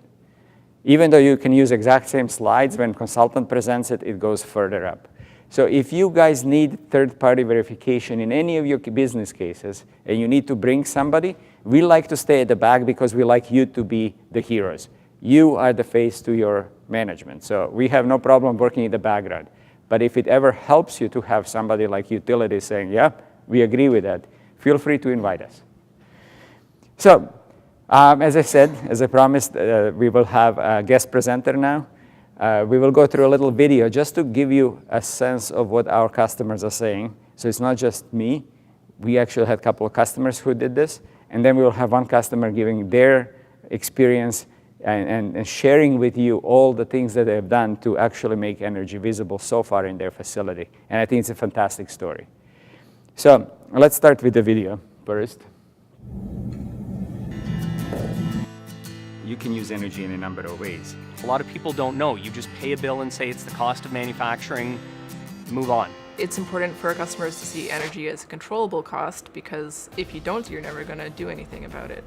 Even though you can use exact same slides, when consultant presents it, it goes further up. So if you guys need third-party verification in any of your business cases, and you need to bring somebody, we like to stay at the back because we like you to be the heroes. You are the face to your management. So we have no problem working in the background. But if it ever helps you to have somebody like utilities saying, yeah, we agree with that, feel free to invite us. So as I said, as I promised, we will have a guest presenter now. We will go through a little video just to give you a sense of what our customers are saying. So it's not just me. We actually had a couple of customers who did this. And then we will have one customer giving their experience and sharing with you all the things that they've done to actually make energy visible so far in their facility. And I think it's a fantastic story. So let's start with the video first. You can use energy in a number of ways. A lot of people don't know. You just pay a bill and say it's the cost of manufacturing, move on. It's important for our customers to see energy as a controllable cost, because if you don't, you're never going to do anything about it.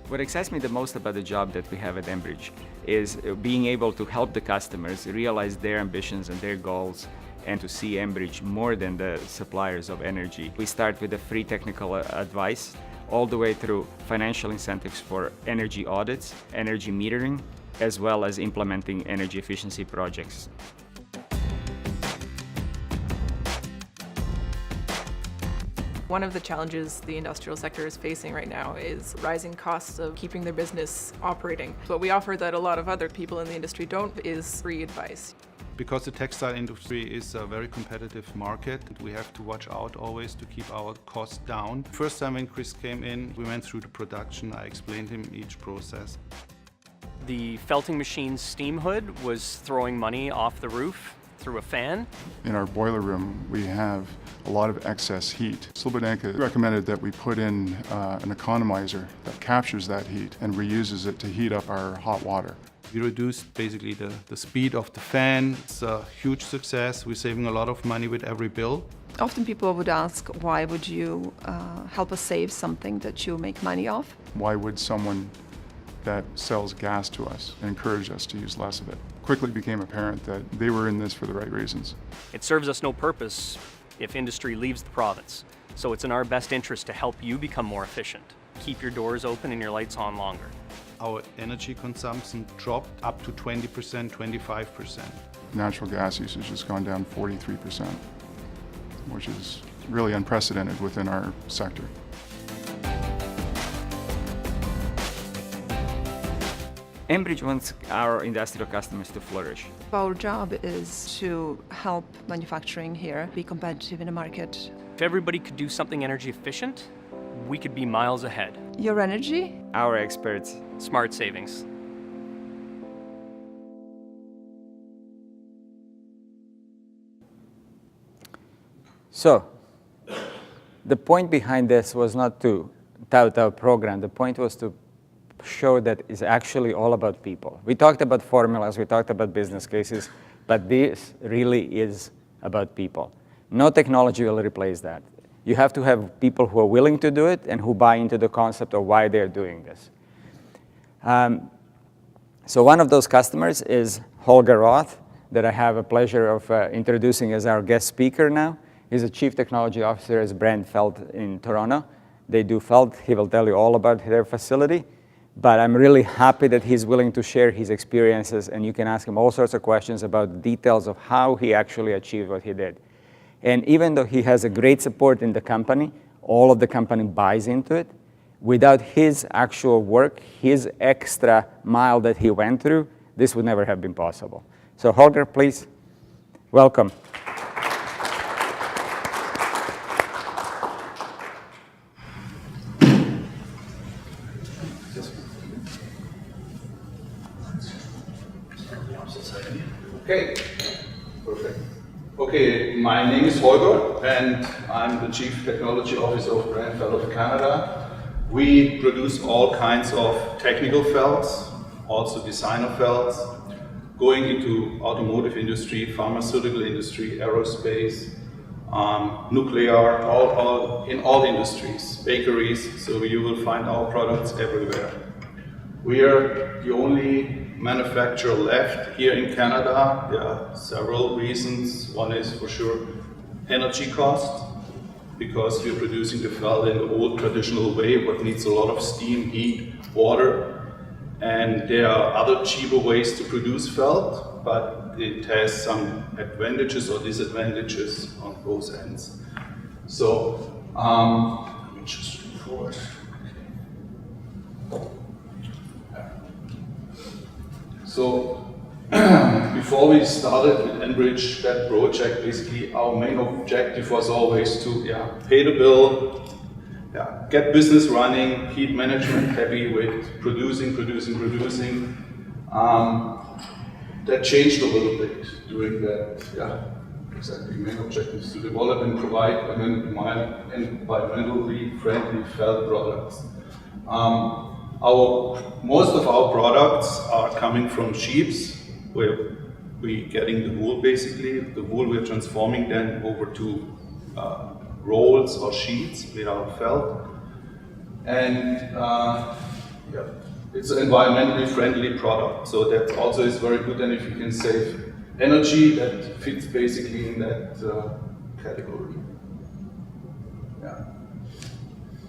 What excites me the most about the job that we have at Enbridge is being able to help the customers realize their ambitions and their goals, and to see Enbridge more than the suppliers of energy. We start with a free technical advice, all the way through financial incentives for energy audits, energy metering, as well as implementing energy efficiency projects. One of the challenges the industrial sector is facing right now is rising costs of keeping their business operating. What we offer that a lot of other people in the industry don't is free advice. Because the textile industry is a very competitive market, we have to watch out always to keep our costs down. First time when Chris came in, we went through the production. I explained him each process. The felting machine's steam hood was throwing money off the roof through a fan. In our boiler room, we have a lot of excess heat. Slobodanka recommended that we put in an economizer that captures that heat and reuses it to heat up our hot water. We reduced basically the speed of the fan. It's a huge success. We're saving a lot of money with every bill. Often people would ask, why would you help us save something that you make money off? Why would someone that sells gas to us encourage us to use less of it? Quickly became apparent that they were in this for the right reasons. It serves us no purpose if industry leaves the province. So it's in our best interest to help you become more efficient. Keep your doors open and your lights on longer. Our energy consumption dropped up to 20%, 25%. Natural gas usage has gone down 43%, which is really unprecedented within our sector. Enbridge wants our industrial customers to flourish. Our job is to help manufacturing here be competitive in the market. If everybody could do something energy efficient, we could be miles ahead. Your energy? Our experts. Smart savings. So, the point behind this was not to tout our program. The point was to show that it's actually all about people. We talked about formulas, we talked about business cases, but this really is about people. No technology will replace that. You have to have people who are willing to do it and who buy into the concept of why they're doing this. So one of those customers is Holger Roth, that I have a pleasure of introducing as our guest speaker now. He's a Chief Technology Officer at Brand Felt in Toronto. They do felt. He will tell you all about their facility. But I'm really happy that he's willing to share his experiences, and you can ask him all sorts of questions about the details of how he actually achieved what he did. And even though he has a great support in the company, all of the company buys into it. Without his actual work, his extra mile that he went through, this would never have been possible. So Holger, please, welcome. Okay, perfect. Okay, my name is Holger, and I'm the Chief Technology Officer of Brand Felt of Canada. We produce all kinds of technical felts, also designer felts, going into automotive industry, pharmaceutical industry, aerospace, nuclear, in all industries, bakeries, so you will find our products everywhere. We are the only manufacturer left here in Canada. There are several reasons. One is for sure energy cost, because we're producing the felt in the old traditional way, but needs a lot of steam, heat, water. And there are other cheaper ways to produce felt, but it has some advantages or disadvantages on both ends. So, let me just move forward. So, before we started with Enbridge, that project, basically our main objective was always to pay the bill, get business running, keep management happy with producing. That changed a little bit during that, exactly, main objective is to develop and provide environmentally friendly felt products. Most of our products are coming from sheeps, where we're getting the wool basically. The wool we're transforming then over to rolls or sheets made out of felt. And it's an environmentally friendly product, so that also is very good. And if you can save energy, that fits basically in that category.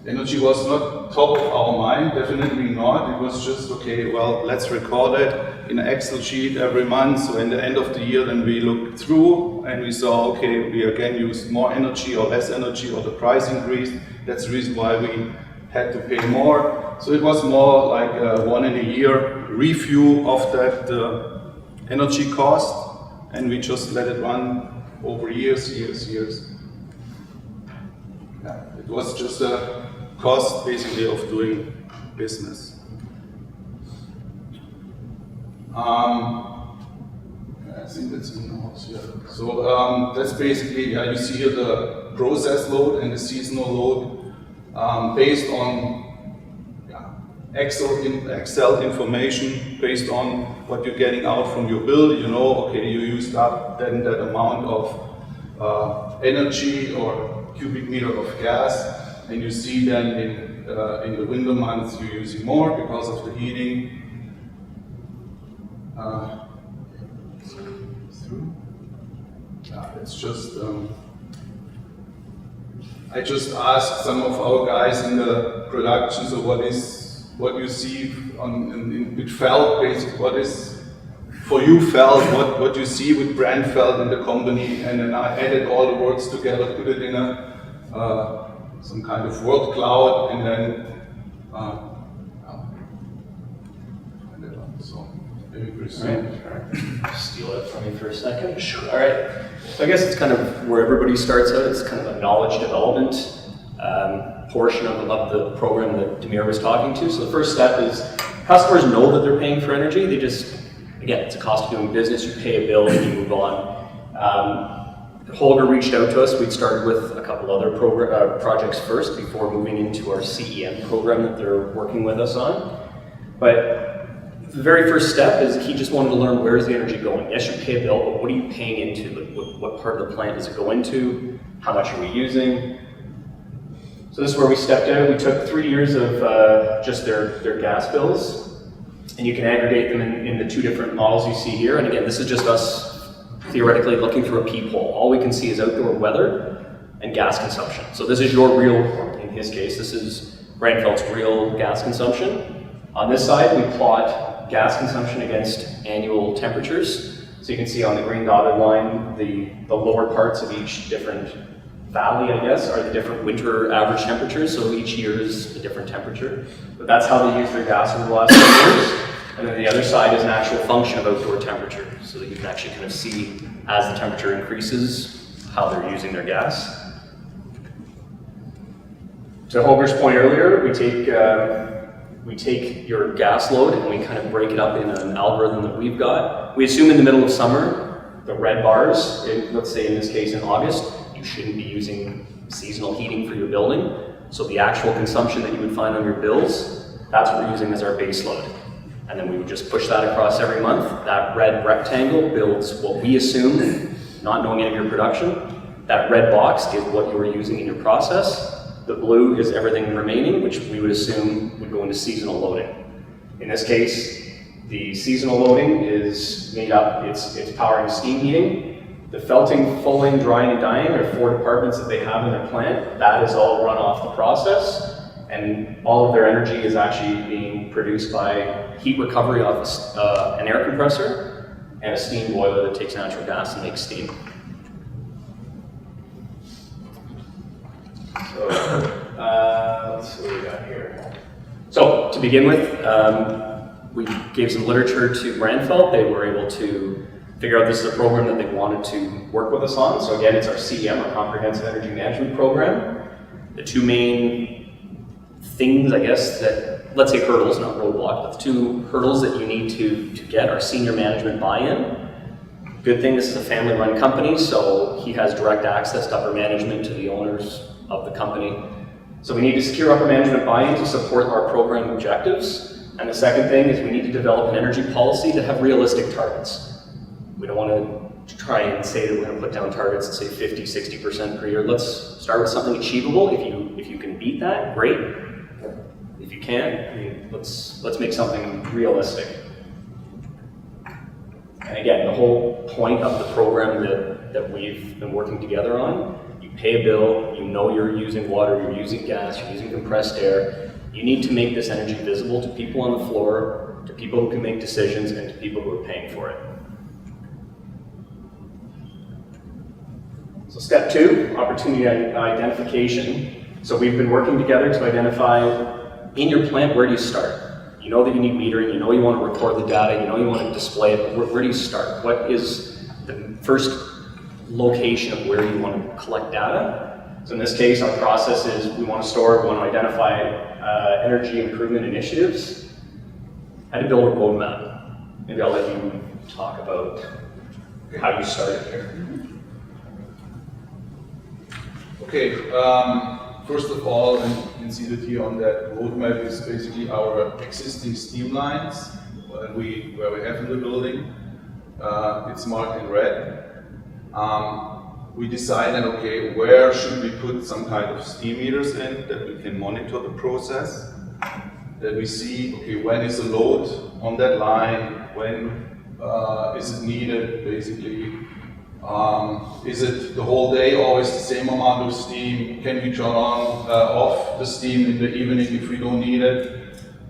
Energy was not top of our mind, definitely not. It was just, okay, well, let's record it in an Excel sheet every month. So in the end of the year, then we looked through and we saw, okay, we again used more energy or less energy, or the price increased. That's the reason why we had to pay more. So it was more like a 1 in a year review of that energy cost. and we just let it run over years. Yeah, it was just a cost basically of doing business. I think that's in the house here. So that's basically, you see here the process load and the seasonal load based on Excel information, based on what you're getting out from your bill. You know, okay, you used up then that amount of energy or cubic meter of gas, and you see then in the winter months you're using more because of the heating. It's just, I just asked some of our guys in the production, so what you see with felt, basically, what is for you felt, what you see with brand felt in the company, and then I added all the words together, put it in a some kind of word cloud, and then so maybe pretty soon. Steal it from me for a second. Sure. All right. So I guess it's kind of where everybody starts out. It's kind of a knowledge development portion of the program that Damir was talking to. So the first step is customers know that they're paying for energy. They just, again, it's a cost of doing business. You pay a bill and you move on. Holger reached out to us. We'd started with a couple other projects first before moving into our CEM program that they're working with us on. But the very first step is he just wanted to learn where is the energy going. Yes, you pay a bill, but what are you paying into? Like what part of the plant does it go into? How much are we using? So this is where we stepped out. We took 3 years of just their gas bills, and you can aggregate them in the two different models you see here. And again, this is just us theoretically looking through a peephole. All we can see is outdoor weather and gas consumption. So this is your real, in his case, this is Brandfeld's real gas consumption. On this side, we plot gas consumption against annual temperatures. So you can see on the green dotted line, the lower parts of each different valley, I guess, are the different winter average temperatures. So each year is a different temperature. But that's how they use their gas over the last 2 years. And then the other side is an actual function of outdoor temperature, so that you can actually kind of see as the temperature increases how they're using their gas. To Holger's point earlier, we take your gas load and we kind of break it up in an algorithm that we've got. We assume in the middle of summer, the red bars, let's say in this case in August, you shouldn't be using seasonal heating for your building. So the actual consumption that you would find on your bills, that's what we're using as our base load. And then we would just push that across every month. That red rectangle builds what we assume, not knowing any of your production. That red box is what you are using in your process. The blue is everything remaining, which we would assume would go into seasonal loading. In this case, the seasonal loading is made up, it's powering steam heating. The felting, fulling, drying, and dyeing are 4 departments that they have in their plant. That is all run off the process. And all of their energy is actually being produced by heat recovery off an air compressor and a steam boiler that takes natural gas and makes steam. So, let's see what we got here. So, to begin with, we gave some literature to Brandfeld. They were able to figure out this is a program that they wanted to work with us on. So again, it's our CEM, our Comprehensive Energy Management Program. The 2 main things, I guess, that, let's say hurdles, not roadblock, but the 2 hurdles that you need to get are senior management buy-in. Good thing, this is a family-run company, so he has direct access to upper management, to the owners of the company. So we need to secure upper management buy-in to support our program objectives. And the second thing is we need to develop an energy policy to have realistic targets. We don't want to try and say that we're going to put down targets and say 50, 60% per year. Let's start with something achievable. If you can beat that, great. If you can't, I mean, let's make something realistic. And again, the whole point of the program that we've been working together on, you pay a bill, you know you're using water, you're using gas, you're using compressed air. You need to make this energy visible to people on the floor, to people who can make decisions, and to people who are paying for it. So step 2, opportunity identification. So we've been working together to identify in your plant, where do you start? You know that you need metering, you know you want to record the data, you know you want to display it, but where do you start? What is the first location of where you want to collect data. So in this case, our process is we want to store, we want to identify energy improvement initiatives. How to build a roadmap. Maybe I'll let you talk about how you started here. Okay, first of all, and you can see that here on that roadmap is basically our existing steam lines where we have in the building. It's marked in red. We decided, okay, where should we put some kind of steam meters in that we can monitor the process, that we see, okay, when is the load on that line, when is it needed, basically. Is it the whole day always the same amount of steam? Can we turn on, off the steam in the evening if we don't need it?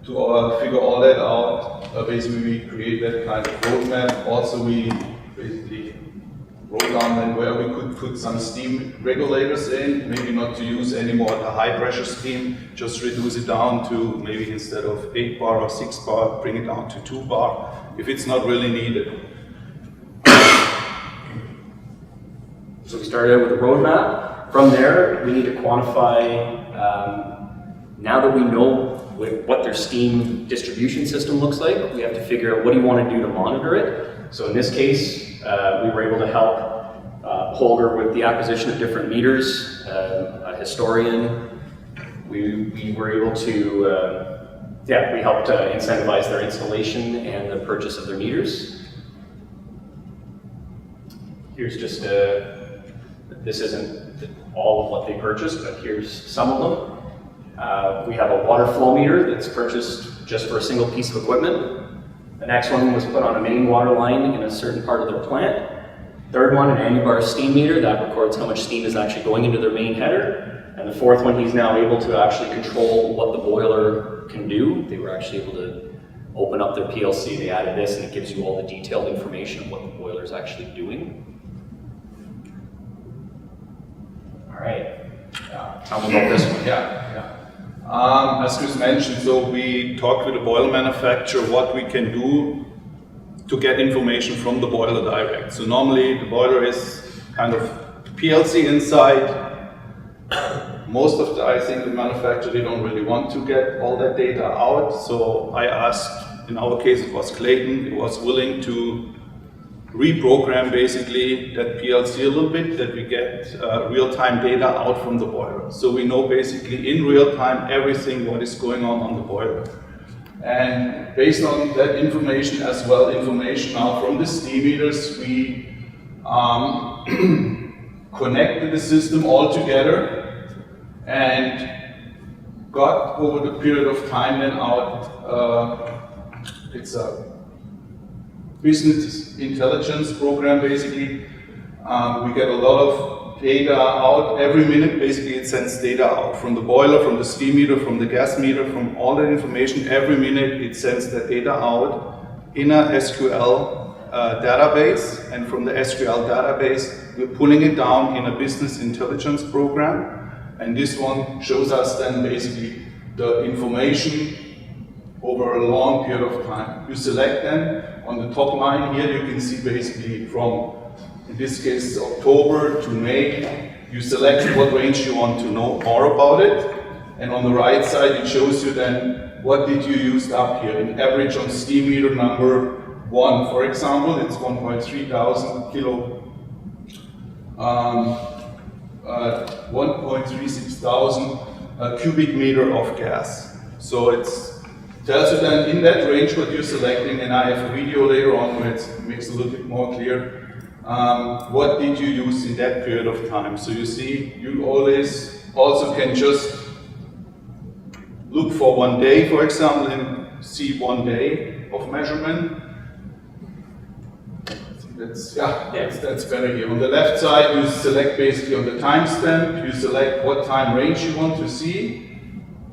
To figure all that out, basically we create that kind of roadmap. Also we basically wrote down then where we could put some steam regulators in, maybe not to use anymore the high pressure steam, just reduce it down to maybe instead of 8 bar or 6 bar, bring it down to 2 bar if it's not really needed. So we started out with a roadmap. From there, we need to quantify, now that we know what their steam distribution system looks like, we have to figure out what do you want to do to monitor it. So in this case, we were able to help Holger with the acquisition of different meters, a historian. We were able to, we helped incentivize their installation and the purchase of their meters. Here's just this isn't all of what they purchased, but here's some of them. We have a water flow meter that's purchased just for a single piece of equipment. The next one was put on a main water line in a certain part of their plant. Third one, an annubar steam meter that records how much steam is actually going into their main header. And the fourth one, he's now able to actually control what the boiler can do. They were actually able to open up their PLC, they added this, and it gives you all the detailed information of what the boiler is actually doing. All right, tell me about this one. As Chris mentioned, so we talked with the boiler manufacturer what we can do to get information from the boiler direct. So normally the boiler is kind of PLC inside. Most of I think the manufacturer, they don't really want to get all that data out. So I asked, in our case it was Clayton, he was willing to reprogram basically that PLC a little bit, that we get real-time data out from the boiler. So we know basically in real time everything what is going on the boiler. And based on that information as well, information now from the steam meters, we connected the system all together and got over the period of time then out, it's a business intelligence program basically. We get a lot of data out every minute. Basically it sends data out from the boiler, from the steam meter, from the gas meter, from all that information. Every minute it sends that data out in a SQL database, and from the SQL database we're pulling it down in a business intelligence program, and this one shows us then basically the information over a long period of time. You select them. On the top line here you can see basically from, in this case, October to May. You select what range you want to know more about it. And on the right side it shows you then what did you use up here. In average on steam meter number 1, for example, it's 1.3 thousand kilo, 1.36 thousand cubic meter of gas. So it's tells you then in that range what you're selecting, and I have a video later on where it makes it a little bit more clear. What did you use in that period of time? So you see, you always also can just look for 1 day, for example, and see 1 day of measurement. That's better here. On the left side, you select basically on the timestamp, you select what time range you want to see.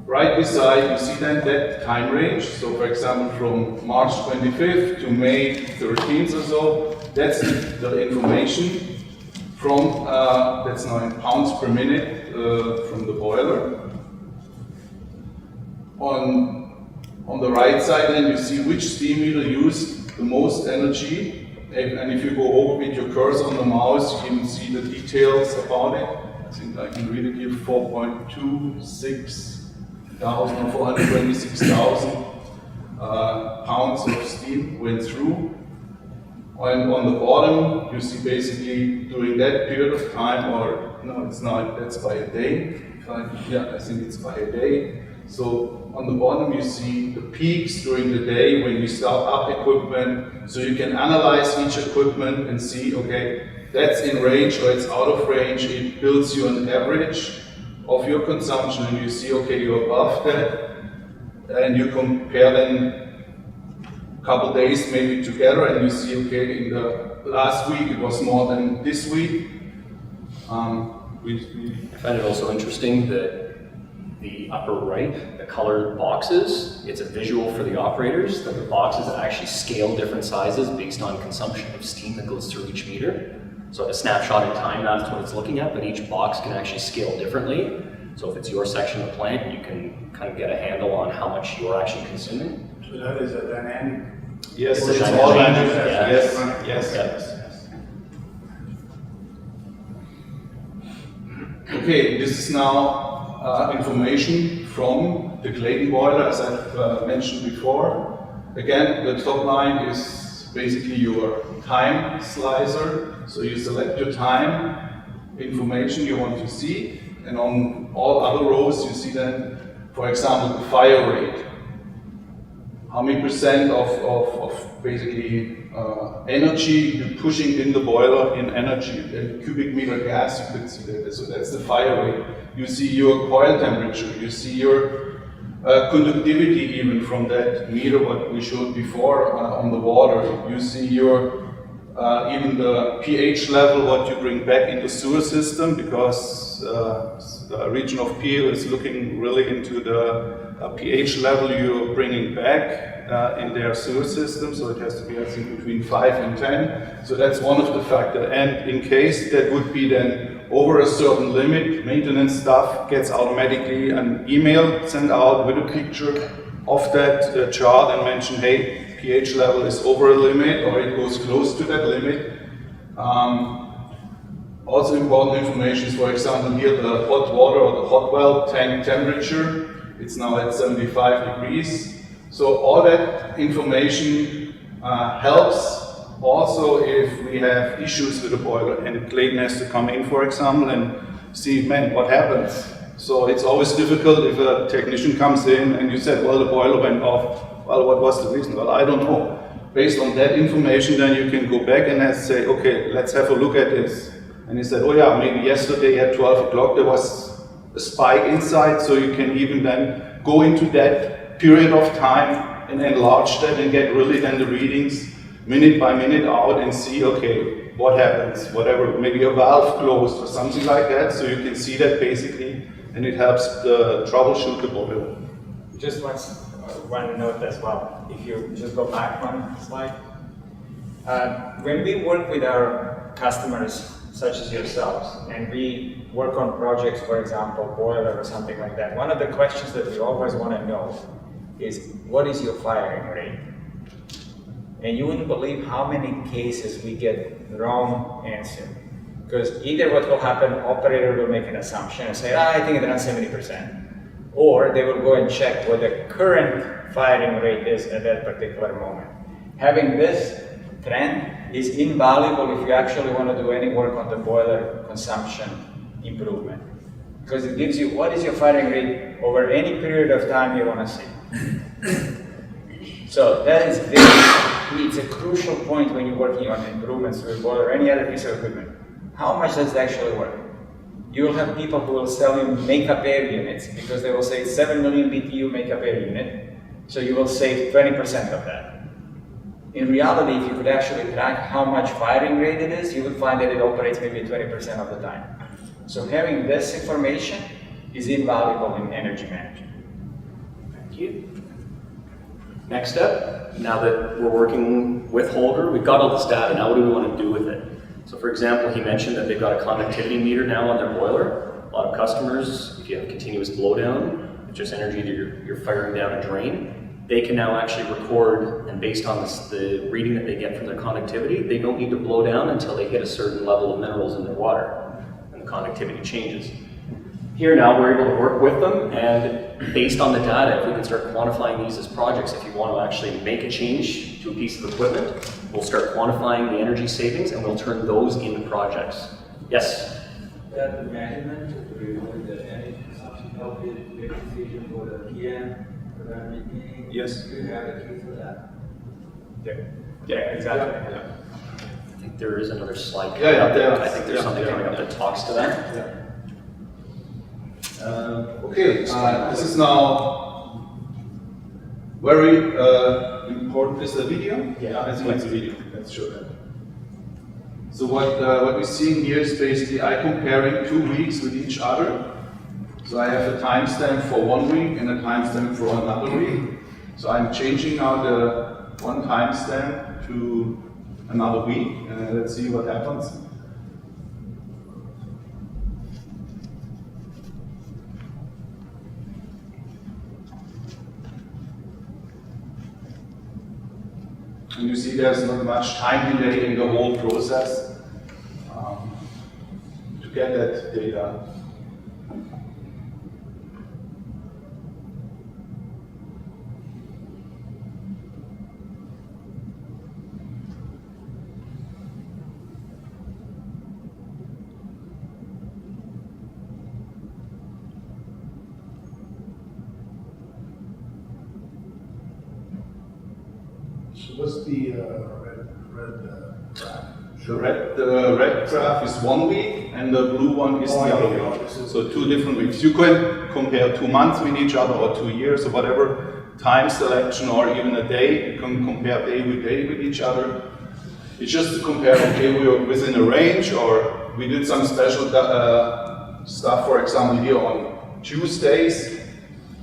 Right beside, you see then that time range. So for example, from March 25th to May 13th or so, that's the information from, that's now in pounds per minute from the boiler. On the right side then you see which steam meter used the most energy And if you go over with your cursor on the mouse, you can see the details about it. I think I can read it here, 4,260,000 or 426,000 pounds of steel went through. And on the bottom, you see basically during that period of time, or no, it's not, that's by a day. I think it's by a day. So on the bottom, you see the peaks during the day when we start up equipment. So you can analyze each equipment and see, okay, that's in range or it's out of range. It builds you an average of your consumption, and you see, okay, you're above that. And you compare then a couple days maybe together, and you see, okay, in the last week it was more than this week. I find it also interesting that the upper right, the colored boxes, it's a visual for the operators, that the boxes actually scale different sizes based on consumption of steam that goes through each meter. So at a snapshot in time, that's what it's looking at, but each box can actually scale differently. So if it's your section of the plant, you can kind of get a handle on how much you're actually consuming. So that is a dynamic. Yes, It's it's a all dynamic, dynamic. yes. Yes. Okay, this is now information from the Clayton boiler, as I've mentioned before. Again, the top line is basically your time slicer. So you select your time information you want to see, and on all other rows you see then, for example, the fire rate. How many percent of basically energy you're pushing in the boiler in energy, cubic meter gas, you could see that. So that's the fire rate. You see your coil temperature, you see your conductivity even from that meter what we showed before on the water. You see your even the pH level what you bring back in the sewer system, because the region of Peel is looking really into the pH level you're bringing back in their sewer system, so it has to be, I think, between 5 and 10. So that's one of the factors. And in case that would be then over a certain limit, maintenance staff gets automatically an email sent out with a picture of that chart and mention, hey, pH level is over a limit or it goes close to that limit. Also important information is, for example, here the hot water or the hot well tank temperature. It's now at 75 degrees. So all that information helps also if we have issues with the boiler and Clayton has to come in, for example, and see, man, what happens? So it's always difficult if a technician comes in and you said, well, the boiler went off. Well, what was the reason? Well, I don't know. Based on that information, then you can go back and say, okay, let's have a look at this. And he said, oh yeah, maybe yesterday at 12 o'clock there was a spike inside, so you can even then go into that period of time and enlarge that and get really then the readings minute by minute out and see, okay, what happens, whatever, maybe a valve closed or something like that, so you can see that basically, and it helps the troubleshoot the boiler. Just one note as well, if you just go back one slide. When we work with our customers, such as yourselves, and we work on projects, for example, boiler or something like that, one of the questions that we always want to know is, what is your firing rate? And you wouldn't believe how many cases we get wrong answer. Because either what will happen, operator will make an assumption and say, I think it runs 70%. Or they will go and check what the current firing rate is at that particular moment. Having this trend is invaluable if you actually want to do any work on the boiler consumption improvement. Because it gives you what is your firing rate over any period of time you want to see. So that is it's a crucial point when you're working on improvements to a boiler or any other piece of equipment. How much does it actually work? You will have people who will sell you makeup air units because they will say 7 million BTU makeup air unit, so you will save 20% of that. In reality, if you could actually track how much firing rate it is, you would find that it operates maybe 20% of the time. So having this information is invaluable in energy management. Thank you. Next up, now that we're working with Holger, we've got all this data, now what do we want to do with it? So for example, he mentioned that they've got a conductivity meter now on their boiler. A lot of customers, if you have continuous blowdown, it's just energy that you're firing down a drain. they can now actually record, and based on the reading that they get from their conductivity, they don't need to blow down until they hit a certain level of minerals in their water, and the conductivity changes. Here now, we're able to work with them, and based on the data, if we can start quantifying these as projects, if you want to actually make a change to a piece of equipment, we'll start quantifying the energy savings, and we'll turn those into projects. Yes? That the management to remove the energy consumption help you make a decision for the PM, for the meeting. Yes. Do you have a key for that? Yeah, exactly. Yeah. I think there is another slide coming Yeah, up there. yeah, I think there's something coming up that talks to that. Yeah. Okay, this is now very important. Is the video? Yeah. I think it's a video. Let's show that. So what we're seeing here is basically I'm comparing 2 weeks with each other. So I have a timestamp for 1 week and a timestamp for another week. So I'm changing now the one timestamp to another week, and let's see what happens. And you see there's not much time delay in the whole process to get that data. So what's the red graph? The red graph is 1 week and the blue one is the other week. So 2 different weeks. You can compare 2 months with each other or 2 years or whatever time selection or even a day. You can compare day with each other. It's just to compare, okay, we are within a range or we did some special stuff, for example, here on Tuesdays.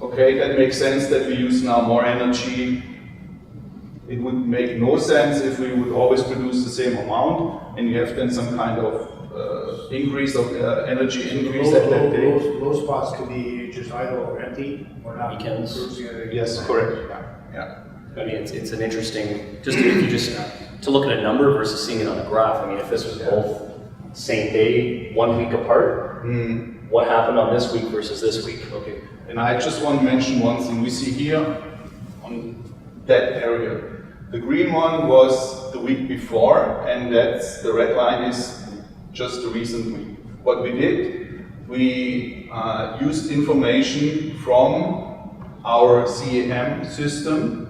Okay, that makes sense that we use now more energy. It would make no sense if we would always produce the same amount and you have then some kind of increase of energy increase at that day. Those spots could be just idle or empty or not. Weekends. Yes, correct. Yeah. I mean, it's an interesting, if you just to look at a number versus seeing it on a graph. I mean, if this was both same day, 1 week apart, what happened on this week versus this week? Okay. And I just want to mention one thing. We see here on that area. The green one was the week before, and that's the red line is just the recent week. What we did, we used information from our CAM system,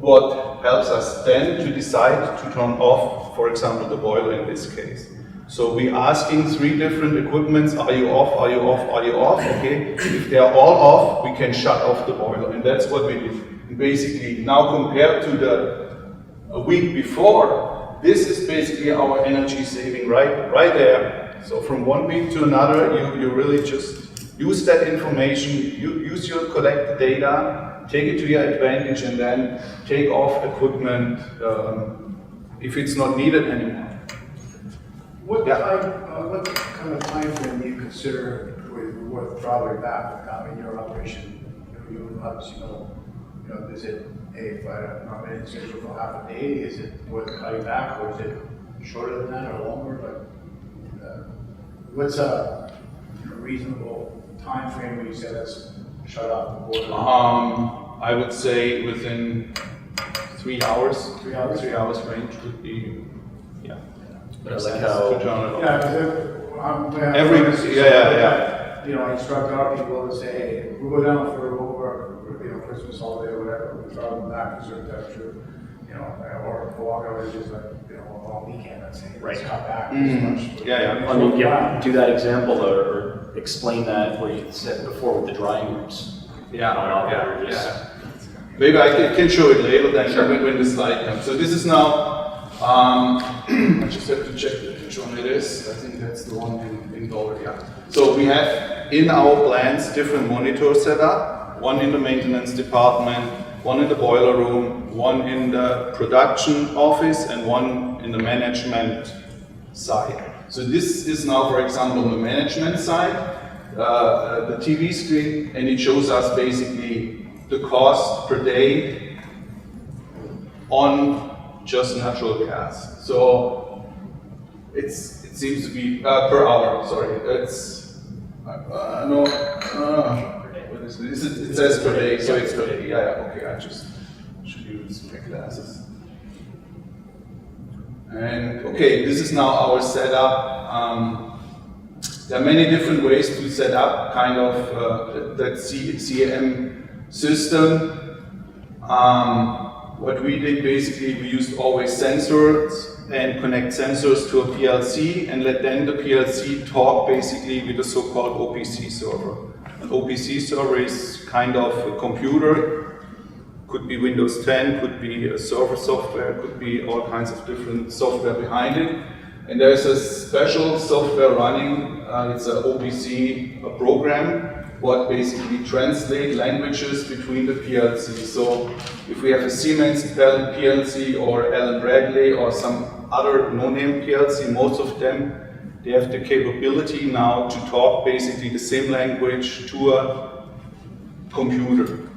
what helps us then to decide to turn off, for example, the boiler in this case. So we're asking 3 different equipments, are you off, are you off, are you off? Okay, if they are all off, we can shut off the boiler, and that's what we did. Basically, now compared to a week before, this is basically our energy saving right there. So from 1 week to another, you really just use that information, use your collected data, take it to your advantage, and then take off equipment if it's not needed anymore. What kind of time frame do you consider with drawing back in your operation? You obviously know, is it, hey, if I'm not in schedule for half a day, is it worth cutting back, or is it shorter than that or longer? But what's a reasonable time frame where you say let's shut off the boiler? I would say within 3 hours. 3 hours? 3 hours range would be, yeah. But I like how I instruct our people to say, hey, we go down for Christmas holiday or whatever, we drive them back to a certain temperature, or walk over just like, all weekend, let's say, let's cut back as much. I mean, do that example or explain that where you said before with the drying rooms. Maybe I can show it later then when the slide comes. So this is now, I just have to check which one it is. I think that's the one in Dover, yeah. So we have in our plants different monitors set up, one in the maintenance department, one in the boiler room, one in the production office, and one in the management side. So this is now, for example, on the management side, the TV screen, and it shows us basically the cost per day on just natural gas. So it seems to be per hour. Sorry, it's no. What is it? It says per day, so it's per day. Yeah. Okay, I just should use my glasses. And okay, this is now our setup. There are many different ways to set up kind of that CAM system. What we did basically, we used always sensors and connect sensors to a PLC and let then the PLC talk basically with the so-called Opc server. An Opc server is kind of a computer, could be Windows 10, could be a server software, could be all kinds of different software behind it. And there's a special software running, it's an OPC program, what basically translate languages between the PLC. So if we have a Siemens PLC or Allen Bradley or some other no-name PLC, most of them, they have the capability now to talk basically the same language to a computer,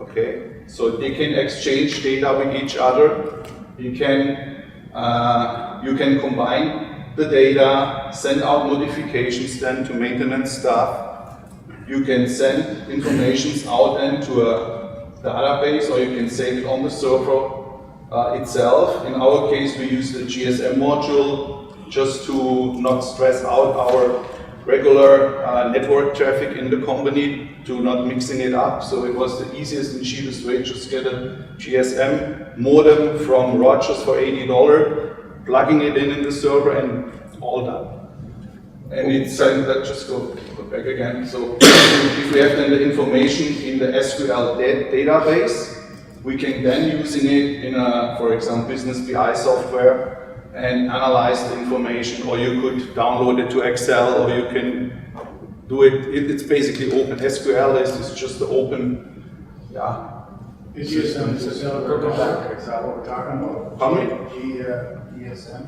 okay? So they can exchange data with each other. You can combine the data, send out notifications then to maintenance staff. You can send informations out then to a database, or you can save it on the server itself. In our case, we use the GSM module just to not stress out our regular network traffic in the company, to not mixing it up. So it was the easiest and cheapest way, just get a GSM modem from Rogers for $80, plugging it in the server, and all done. And it's, let's just go back again. So if we have then the information in the SQL database, we can then using it in a, for example, Business BI software and analyze the information, or you could download it to Excel, or you can do it. It's basically open. SQL is just the open, Is GSM server Payback? Is that what we're talking about? Pardon me? GSM?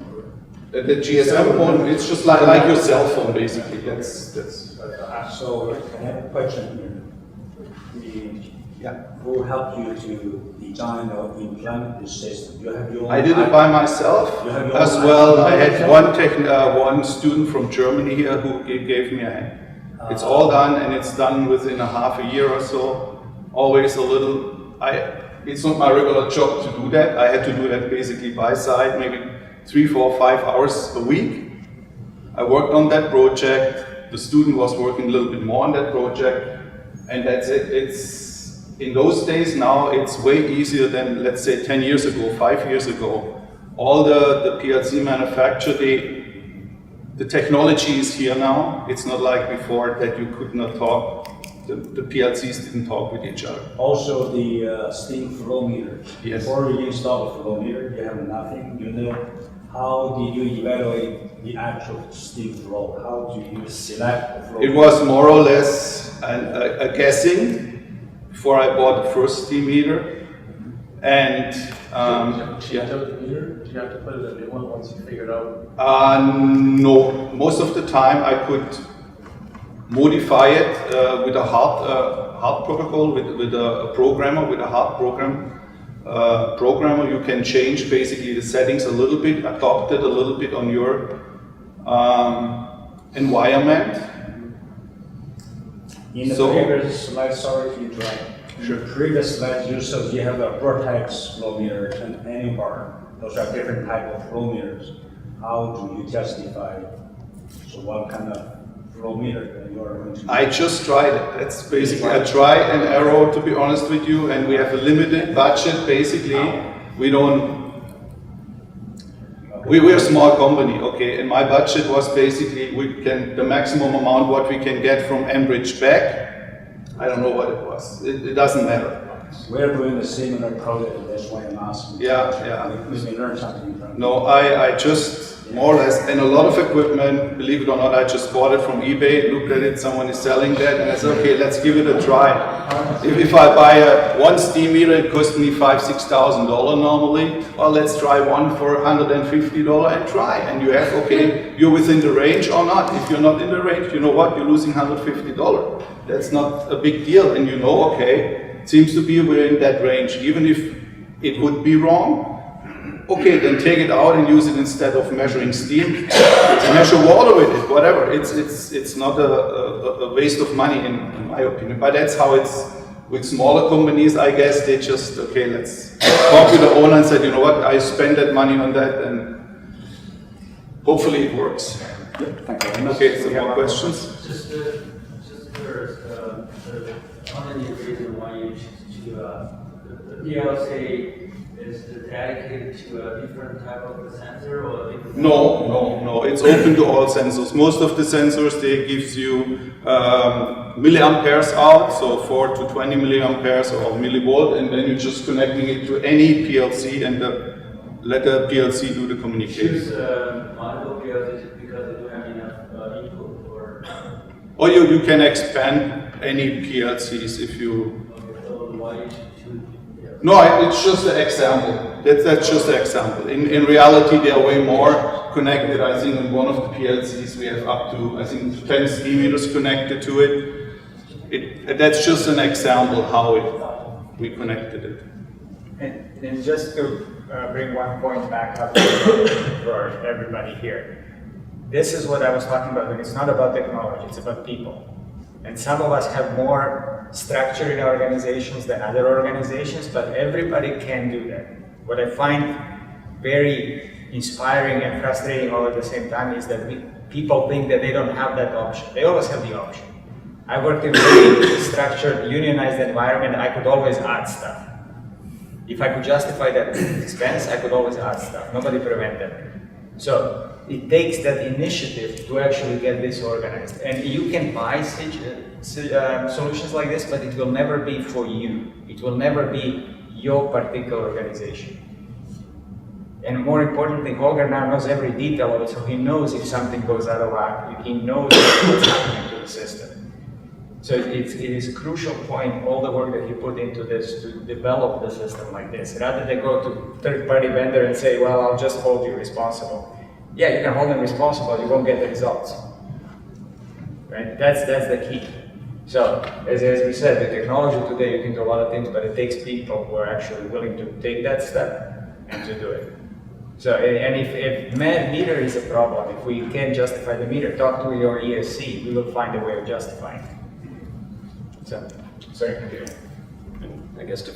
The GSM phone, it's just like your cell phone, basically. That's. So I have a question here. Who helped you to design or implement this system? You have your own. I did it by myself as well. I had one student from Germany here who gave me a hand. It's all done, and it's done within a half a year or so. Always a little. It's not my regular job to do that. I had to do that basically by side, maybe 3, 4, 5 hours a week. I worked on that project. The student was working a little bit more on that project, and that's it. It's in those days now. It's way easier than, let's say, 10 years ago, 5 years ago. All the PLC manufacturer, the technology is here now. It's not like before that you could not talk. The PLCs didn't talk with each other. Also the steam flow meter. Yes. Before you install the flow meter, you have nothing. You know, how did you evaluate the actual steam flow? How do you select the flow? It was more or less a guessing before I bought the first steam meter. And Do you have the meter? Do you have to put it in a new one once you figure it out? No, most of the time I could modify it with a hard protocol, with a programmer, with a hard programmer. You can change basically the settings a little bit, adopt it a little bit on your environment. In the previous slide, sorry to interrupt. Sure. The previous slide you showed you have a Vertex flow meter and Enbridge. Those are different type of flow meters. How do you justify? So what kind of flow meter that you are going to use? I just tried it. That's basically a try and error, to be honest with you, and we have a limited budget. Basically, we're a small company, okay, and my budget was basically the maximum amount what we can get from Enbridge back. I don't know what it was. It doesn't matter. We're doing a similar project, that's why I'm asking. Yeah. We may learn something from it. No, I just more or less, and a lot of equipment, believe it or not, I just bought it from eBay, looked at it, someone is selling that, and I said, okay, let's give it a try. If I buy one steam meter, it costs me $5,000 to $6,000 normally. Well, let's try one for $150 and try. And you have, okay, you're within the range or not. If you're not in the range, you know what, you're losing $150. That's not a big deal, and you know, okay, it seems to be within that range. Even if it would be wrong, okay, then take it out and use it instead of measuring steam. Measure water with it, whatever. It's not a waste of money in my opinion. But that's how it's with smaller companies, I guess. They just, okay, let's talk to the owner and say, you know what, I spend that money on that, and hopefully it works. Thank you very much. Okay, some more questions? Just first, one of the reasons why you choose the PLC is dedicated to a different type of sensor or different? No. It's open to all sensors. Most of the sensors, they gives you milliamperes out, so 4 to 20 milliamperes or millivolt, and then you're just connecting it to any PLC and let the PLC do the communication. Choose multiple PLCs because they don't have enough input, or you can expand any PLCs if you. okay, so why choose? No, it's just an example. That's just an example. In reality, they are way more connected. I think on one of the PLCs we have up to, I think, 10 steam meters connected to it. That's just an example how we connected it. And just to bring one point back up for everybody here. This is what I was talking about, and it's not about technology, it's about people. And some of us have more structure in our organizations than other organizations, but everybody can do that. What I find very inspiring and frustrating all at the same time is that people think that they don't have that option. They always have the option. I worked in a very structured, unionized environment. I could always add stuff. If I could justify that expense, I could always add stuff. Nobody prevented me. So it takes that initiative to actually get this organized. And you can buy solutions like this, but it will never be for you. It will never be your particular organization. And more importantly, Holger now knows every detail of it, so he knows if something goes out of whack, he knows what's happening to the system. So it is a crucial point, all the work that you put into this to develop the system like this, rather than go to third-party vendor and say, well, I'll just hold you responsible. Yeah, you can hold them responsible, you won't get the results. Right? That's the key. So, as we said, the technology today, you can do a lot of things, but it takes people who are actually willing to take that step and to do it. So, and if meter is a problem, if we can't justify the meter, talk to your ESC, we will find a way of justifying it. So, sorry, continue. I guess to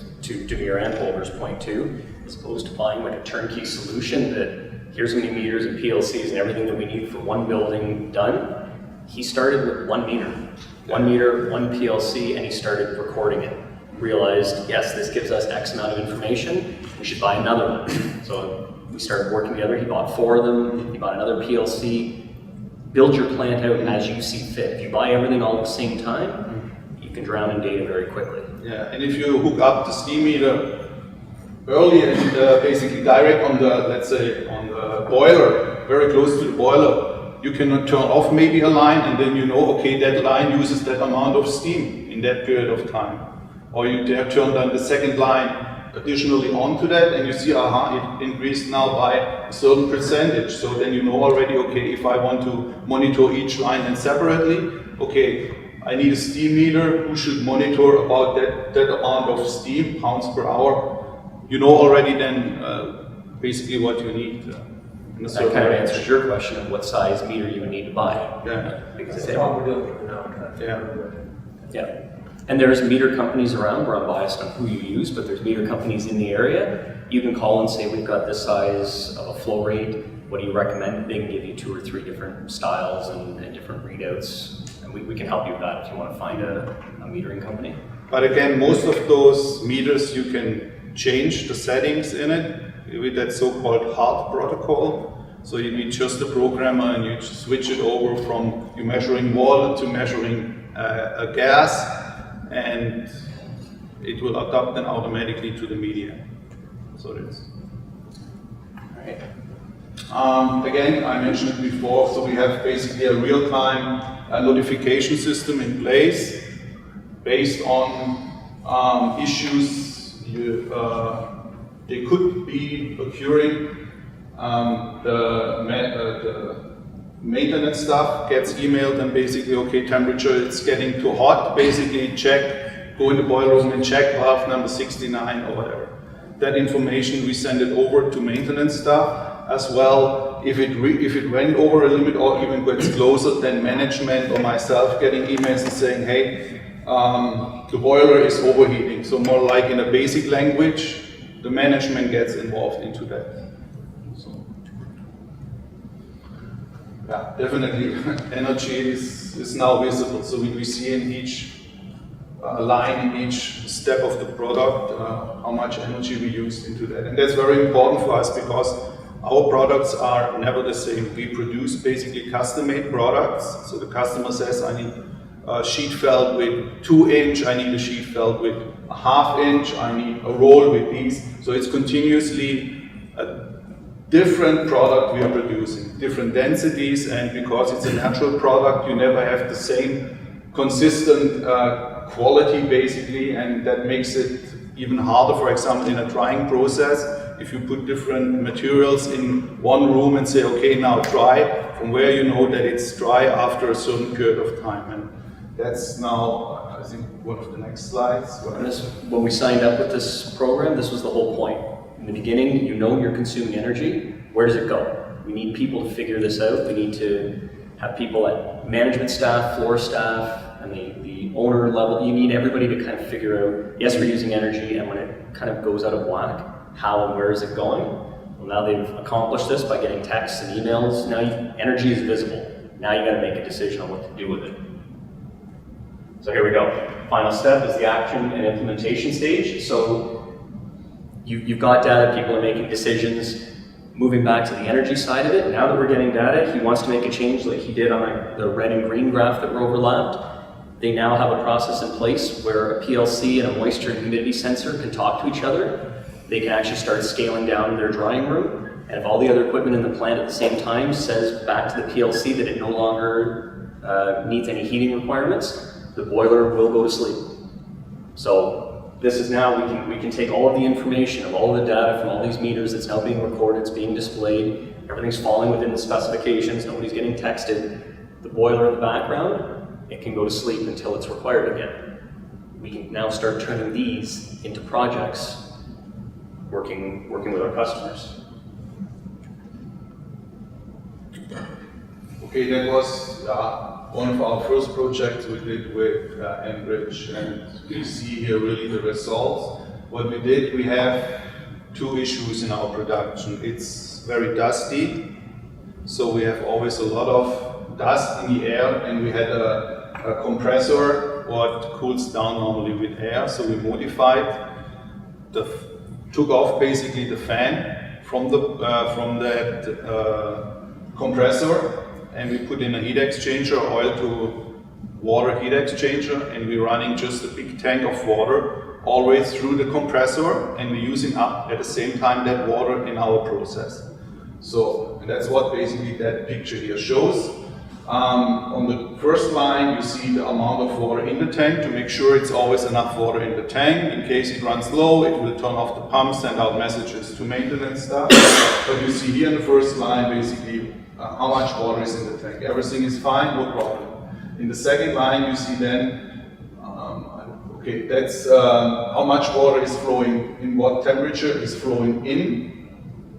Damir and Holger's point too, as opposed to buying like a turnkey solution that here's many meters and PLCs and everything that we need for one building done, he started with 1 meter. 1 meter, 1 PLC, and he started recording it. Realized, yes, this gives us X amount of information, we should buy another one. So we started working together, he bought 4 of them, he bought another PLC. Build your plant out as you see fit. If you buy everything all at the same time, you can drown in data very quickly. Yeah, and if you hook up the steam meter early and basically direct on the, let's say, on the boiler, very close to the boiler, you can turn off maybe a line and then you know, okay, that line uses that amount of steam in that period of time. Or you turn down the second line additionally onto that and you see, aha, it increased now by a certain percentage. So then you know already, okay, if I want to monitor each line and separately, okay, I need a steam meter who should monitor about that amount of steam, pounds per hour. You know already then basically what you need. That kind of answers your question of what size meter you would need to buy. Yeah. Because That's what we're doing now. Yeah. And there's meter companies around, where I'm biased on who you use, but there's meter companies in the area. You can call and say, we've got this size of a flow rate, what do you recommend? They can give you 2 or 3 different styles and different readouts. And we can help you with that if you want to find a metering company. But again, most of those meters you can change the settings in it with that so-called hard protocol. So you need just a programmer and you just switch it over from you measuring water to measuring a gas, and it will adapt then automatically to the media. So that's. Again, I mentioned it before, so we have basically a real-time notification system in place based on issues they could be occurring. The maintenance stuff gets emailed and basically, okay, temperature, it's getting too hot, basically check go in the boiler room and check valve number 69 or whatever. That information, we send it over to maintenance staff as well. If it went over a limit or even gets closer, then management or myself getting emails and saying, hey, the boiler is overheating. So more like in a basic language, the management gets involved into that. So, yeah, definitely energy is now visible. So we see in each line, in each step of the product, how much energy we use into that. And that's very important for us because our products are never the same. We produce basically custom-made products. So the customer says, I need a sheet felt with 2-inch, I need a sheet felt with a 1/2 inch, I need a roll with these. So it's continuously a different product we are producing, different densities, and because it's a natural product, you never have the same consistent quality basically, and that makes it even harder, for example, in a drying process. If you put different materials in one room and say, okay, now dry, from where you know that it's dry after a certain period of time. And that's now, I think, one of the next slides. When we signed up with this program, this was the whole point. In the beginning, you know you're consuming energy. Where does it go? We need people to figure this out. We need to have people at management staff, floor staff, and the owner level. You need everybody to kind of figure out, yes, we're using energy, and when it kind of goes out of whack, how and where is it going? Well, now they've accomplished this by getting texts and emails. Now energy is visible. Now you got to make a decision on what to do with it. So here we go. Final step is the action and implementation stage. So you've got data, people are making decisions, moving back to the energy side of it. Now that we're getting data, he wants to make a change like he did on the red and green graph that were overlapped. They now have a process in place where a PLC and a moisture and humidity sensor can talk to each other. They can actually start scaling down their drying room. And if all the other equipment in the plant at the same time says back to the PLC that it no longer needs any heating requirements, the boiler will go to sleep. So this is now, we can take all of the information of all the data from all these meters that's now being recorded, it's being displayed, everything's falling within the specifications, nobody's getting texted. The boiler in the background, it can go to sleep until it's required again. We can now start turning these into projects, working with our customers. Okay, that was one of our first projects we did with Enbridge, and we see here really the results. What we did, we have two issues in our production. It's very dusty, so we have always a lot of dust in the air, and we had a compressor what cools down normally with air, so we modified, took off basically the fan from that compressor, and we put in a heat exchanger, oil to water heat exchanger, and we're running just a big tank of water all the way through the compressor, and we're using up at the same time that water in our process. So that's what basically that picture here shows. On the first line, you see the amount of water in the tank to make sure it's always enough water in the tank. In case it runs low, it will turn off the pump, send out messages to maintenance staff. But you see here in the first line, basically, how much water is in the tank. Everything is fine, no problem. In the second line, you see then, okay, that's how much water is flowing, in what temperature is flowing in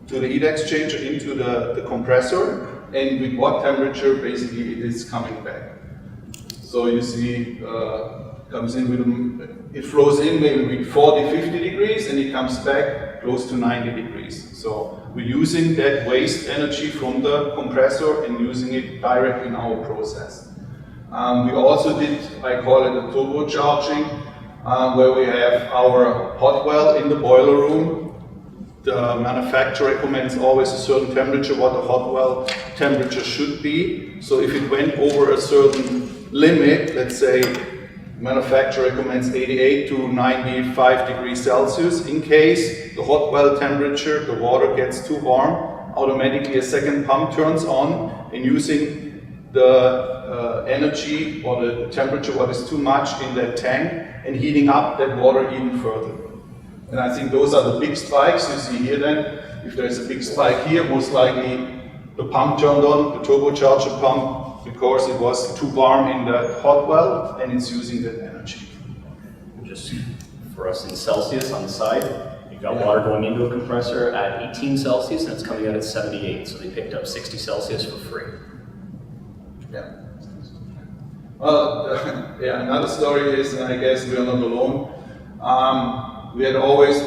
to the heat exchanger, into the compressor, and with what temperature basically it is coming back. So you see, comes in with, it flows in maybe with 40, 50 degrees, and it comes back close to 90 degrees. So we're using that waste energy from the compressor and using it direct in our process. We also did, I call it a turbocharging, where we have our hot well in the boiler room. The manufacturer recommends always a certain temperature, what the hot well temperature should be. So if it went over a certain limit, let's say manufacturer recommends 88 to 95 degrees Celsius. In case the hot well temperature, the water gets too warm, automatically a second pump turns on, and using the energy or the temperature what is too much in that tank and heating up that water even further. And I think those are the big spikes you see here then. If there's a big spike here, most likely the pump turned on, the turbocharger pump, because it was too warm in the hot well and it's using that energy. just for us in Celsius on the side. You've got water going into a compressor at 18 Celsius and it's coming out at 78. So they picked up 60 Celsius for free. Yeah. Well, yeah, another story is, and I guess we are not alone, we had always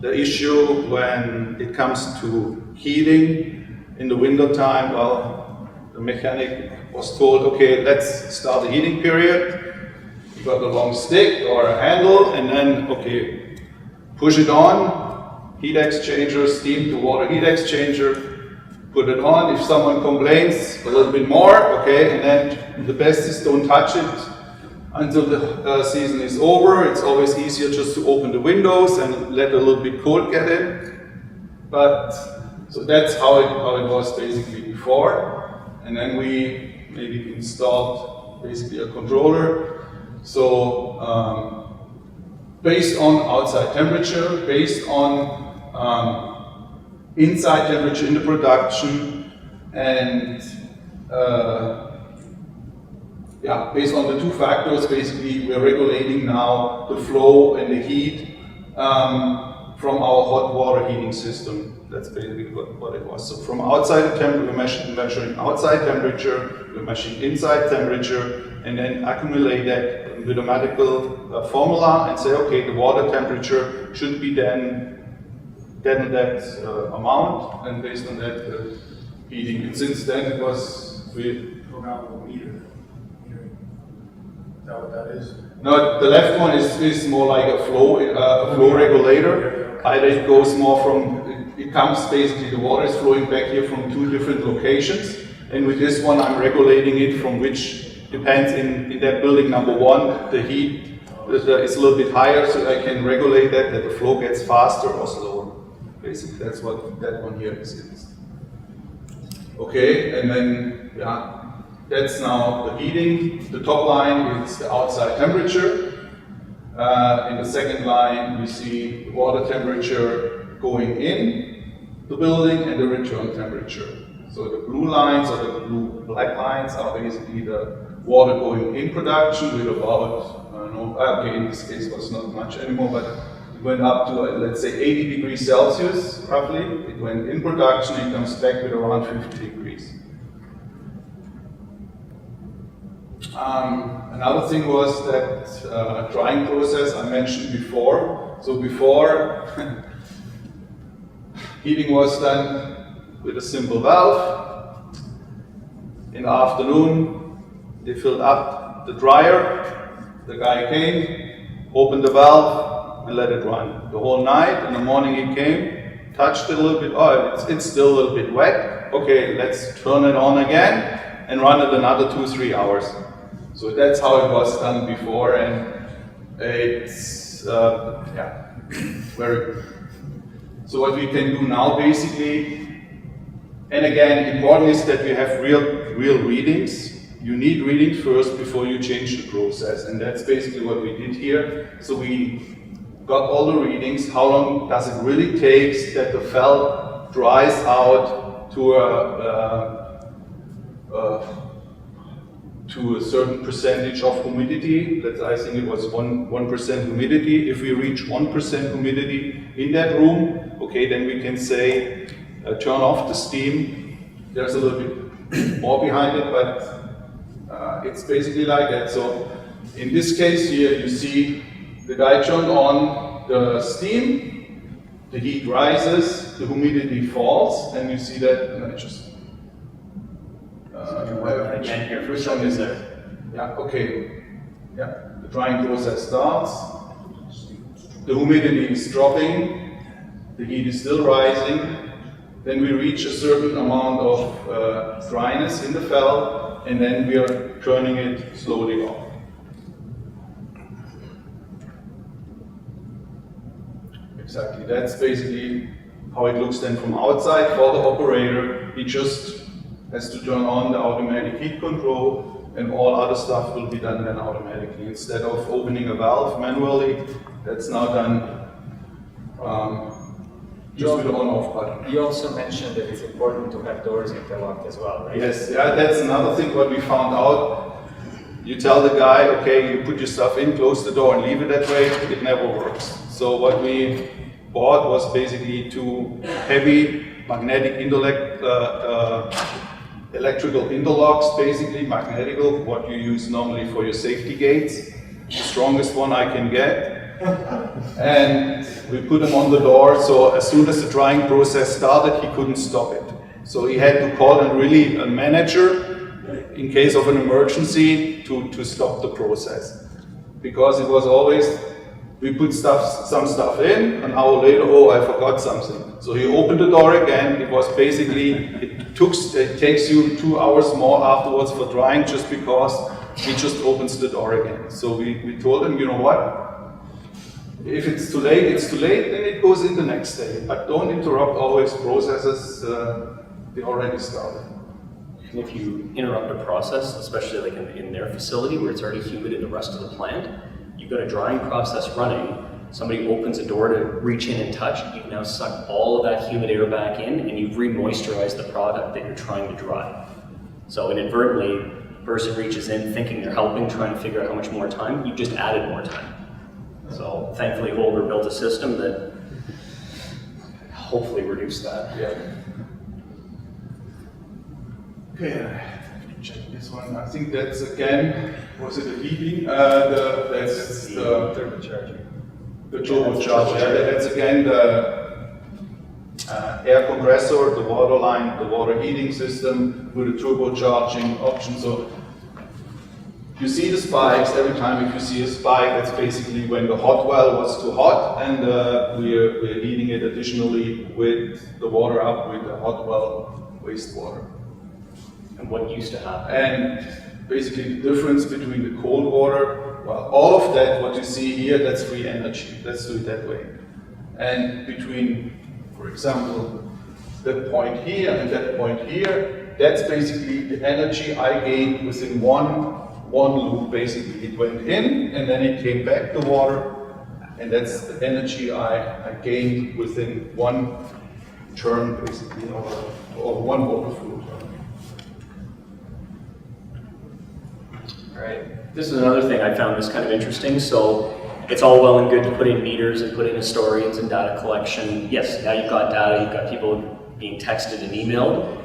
the issue when it comes to heating in the winter time. Well, the mechanic was told, okay, let's start the heating period. You got a long stick or a handle, and then, okay, push it on, heat exchanger, steam to water heat exchanger, put it on. If someone complains, a little bit more, okay, and then the best is don't touch it until the season is over. It's always easier just to open the windows and let a little bit cold get in. But, so that's how it was basically before. And then we maybe installed basically a controller. So, based on outside temperature, based on inside temperature in the production, and yeah, based on the two factors, basically we're regulating now the flow and the heat from our hot water heating system. That's basically what it was. So from outside the temperature, we're measuring outside temperature, we're measuring inside temperature, and then accumulate that with a mathematical formula and say, okay, the water temperature should be then that amount, and based on that, the heating. And since then, it was with programmable meter. Is that what that is? No, the left one is more like a flow regulator. Either it goes more from, it comes basically, the water is flowing back here from two different locations, and with this one, I'm regulating it from which depends in that building number one, the heat is a little bit higher, so I can regulate that the flow gets faster or slower. Basically, that's what that one here is. Okay, and then, yeah, that's now the heating. The top line is the outside temperature. In the second line, we see the water temperature going in the building and the return temperature. So the blue lines or the blue-black lines are basically the water going in production with about, I don't know, okay, in this case it was not much anymore, but it went up to, let's say, 80 degrees Celsius, roughly. It went in production, it comes back with around 50 degrees. Another thing was that drying process I mentioned before. So before, heating was done with a simple valve. In the afternoon, they filled up the dryer. The guy came, opened the valve, and let it run the whole night. In the morning he came, touched it a little bit. Oh, it's still a little bit wet. Okay, let's turn it on again and run it another 2-3 hours. So that's how it was done before, and it's yeah, very good. So what we can do now, basically, and again, important is that we have real readings. You need readings first before you change the process, and that's basically what we did here. So we got all the readings. How long does it really take that the felt dries out to a certain percentage of humidity? I think it was 1% humidity. If we reach 1% humidity in that room, okay, then we can say turn off the steam. There's a little bit more behind it, but it's basically like that. So in this case here, you see the guy turned on the steam, the heat rises, the humidity falls, and you see that, and I just again here, which one is there? Yeah, okay. Yeah, the drying process starts. The humidity is dropping. The heat is still rising. Then we reach a certain amount of dryness in the felt, and then we are turning it slowly off. Exactly. That's basically how it looks then from outside for the operator. He just has to turn on the automatic heat control, and all other stuff will be done then automatically. Instead of opening a valve manually, that's now done just with the on-off button. You also mentioned that it's important to have doors interlocked as well, right? Yes, yeah, that's another thing what we found out. You tell the guy, okay, you put your stuff in, close the door and leave it that way, it never works. So what we bought was basically two heavy magnetic electrical interlocks, basically magnetical, what you use normally for your safety gates. The strongest one I can get. And we put them on the door, so as soon as the drying process started, he couldn't stop it. So he had to call a manager in case of an emergency to stop the process. Because it was always, we put some stuff in, an hour later, oh, I forgot something. So he opened the door again. It was basically, it takes you 2 hours more afterwards for drying just because he just opens the door again. So we told him, you know what? If it's too late, it's too late, then it goes in the next day. But don't interrupt always processes they already started. And if you interrupt a process, especially like in their facility where it's already humid in the rest of the plant, you've got a drying process running, somebody opens a door to reach in and touch, you've now sucked all of that humid air back in and you've re-moisturized the product that you're trying to dry. So inadvertently, the person reaches in thinking they're helping, trying to figure out how much more time, you've just added more time. So thankfully Holger built a system that hopefully reduced that. Yeah. Okay, I have to check this one. I think that's again, was it the heating? That's the turbocharger. The turbocharger. Yeah, that's again the air compressor, the water line, the water heating system with a turbocharging option. So you see the spikes every time. If you see a spike, that's basically when the hot well was too hot, and we're heating it additionally with the water up with the hot well wastewater. And what used to happen? And basically the difference between the cold water, well, all of that, what you see here, that's free energy. Let's do it that way. And between, for example, that point here and that point here, that's basically the energy I gained within one loop. Basically, it went in and then it came back to water, and that's the energy I gained within one turn, basically, or one water flow. All right. This is another thing I found this kind of interesting. So it's all well and good to put in meters and put in historians and data collection. Yes, now you've got data, you've got people being texted and emailed.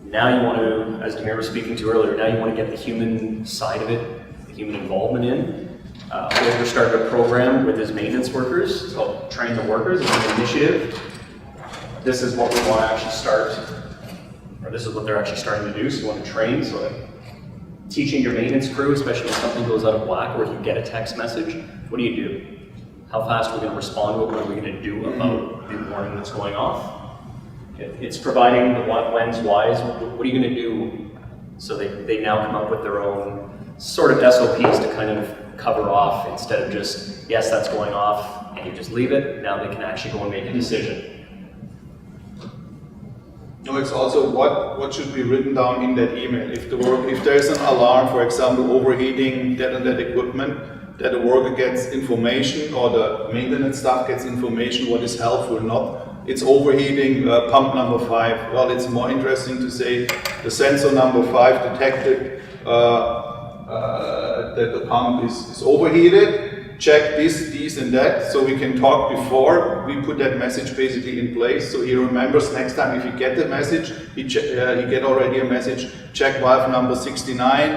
Now you want to, as Damir was speaking to earlier, now you want to get the human side of it, the human involvement in. Holger started a program with his maintenance workers. It's called Train the Workers. It's an initiative. This is what we want to actually start, or this is what they're actually starting to do. So you want to train. So teaching your maintenance crew, especially when something goes out of whack or if you get a text message, what do you do? How fast are we going to respond to it? What are we going to do about the warning that's going off? It's providing the what, whens, whys. What are you going to do? So they now come up with their own sort of SOPs to kind of cover off instead of just, yes, that's going off, and you just leave it. Now they can actually go and make a decision. No, it's also what should be written down in that email. If there's an alarm, for example, overheating that and that equipment, that the worker gets information or the maintenance staff gets information what is helpful or not. It's overheating pump number 5. Well, it's more interesting to say the sensor number 5 detected that the pump is overheated. Check this, these, and that, so we can talk before we put that message basically in place. So he remembers next time if he get the message, he get already a message. Check valve number 69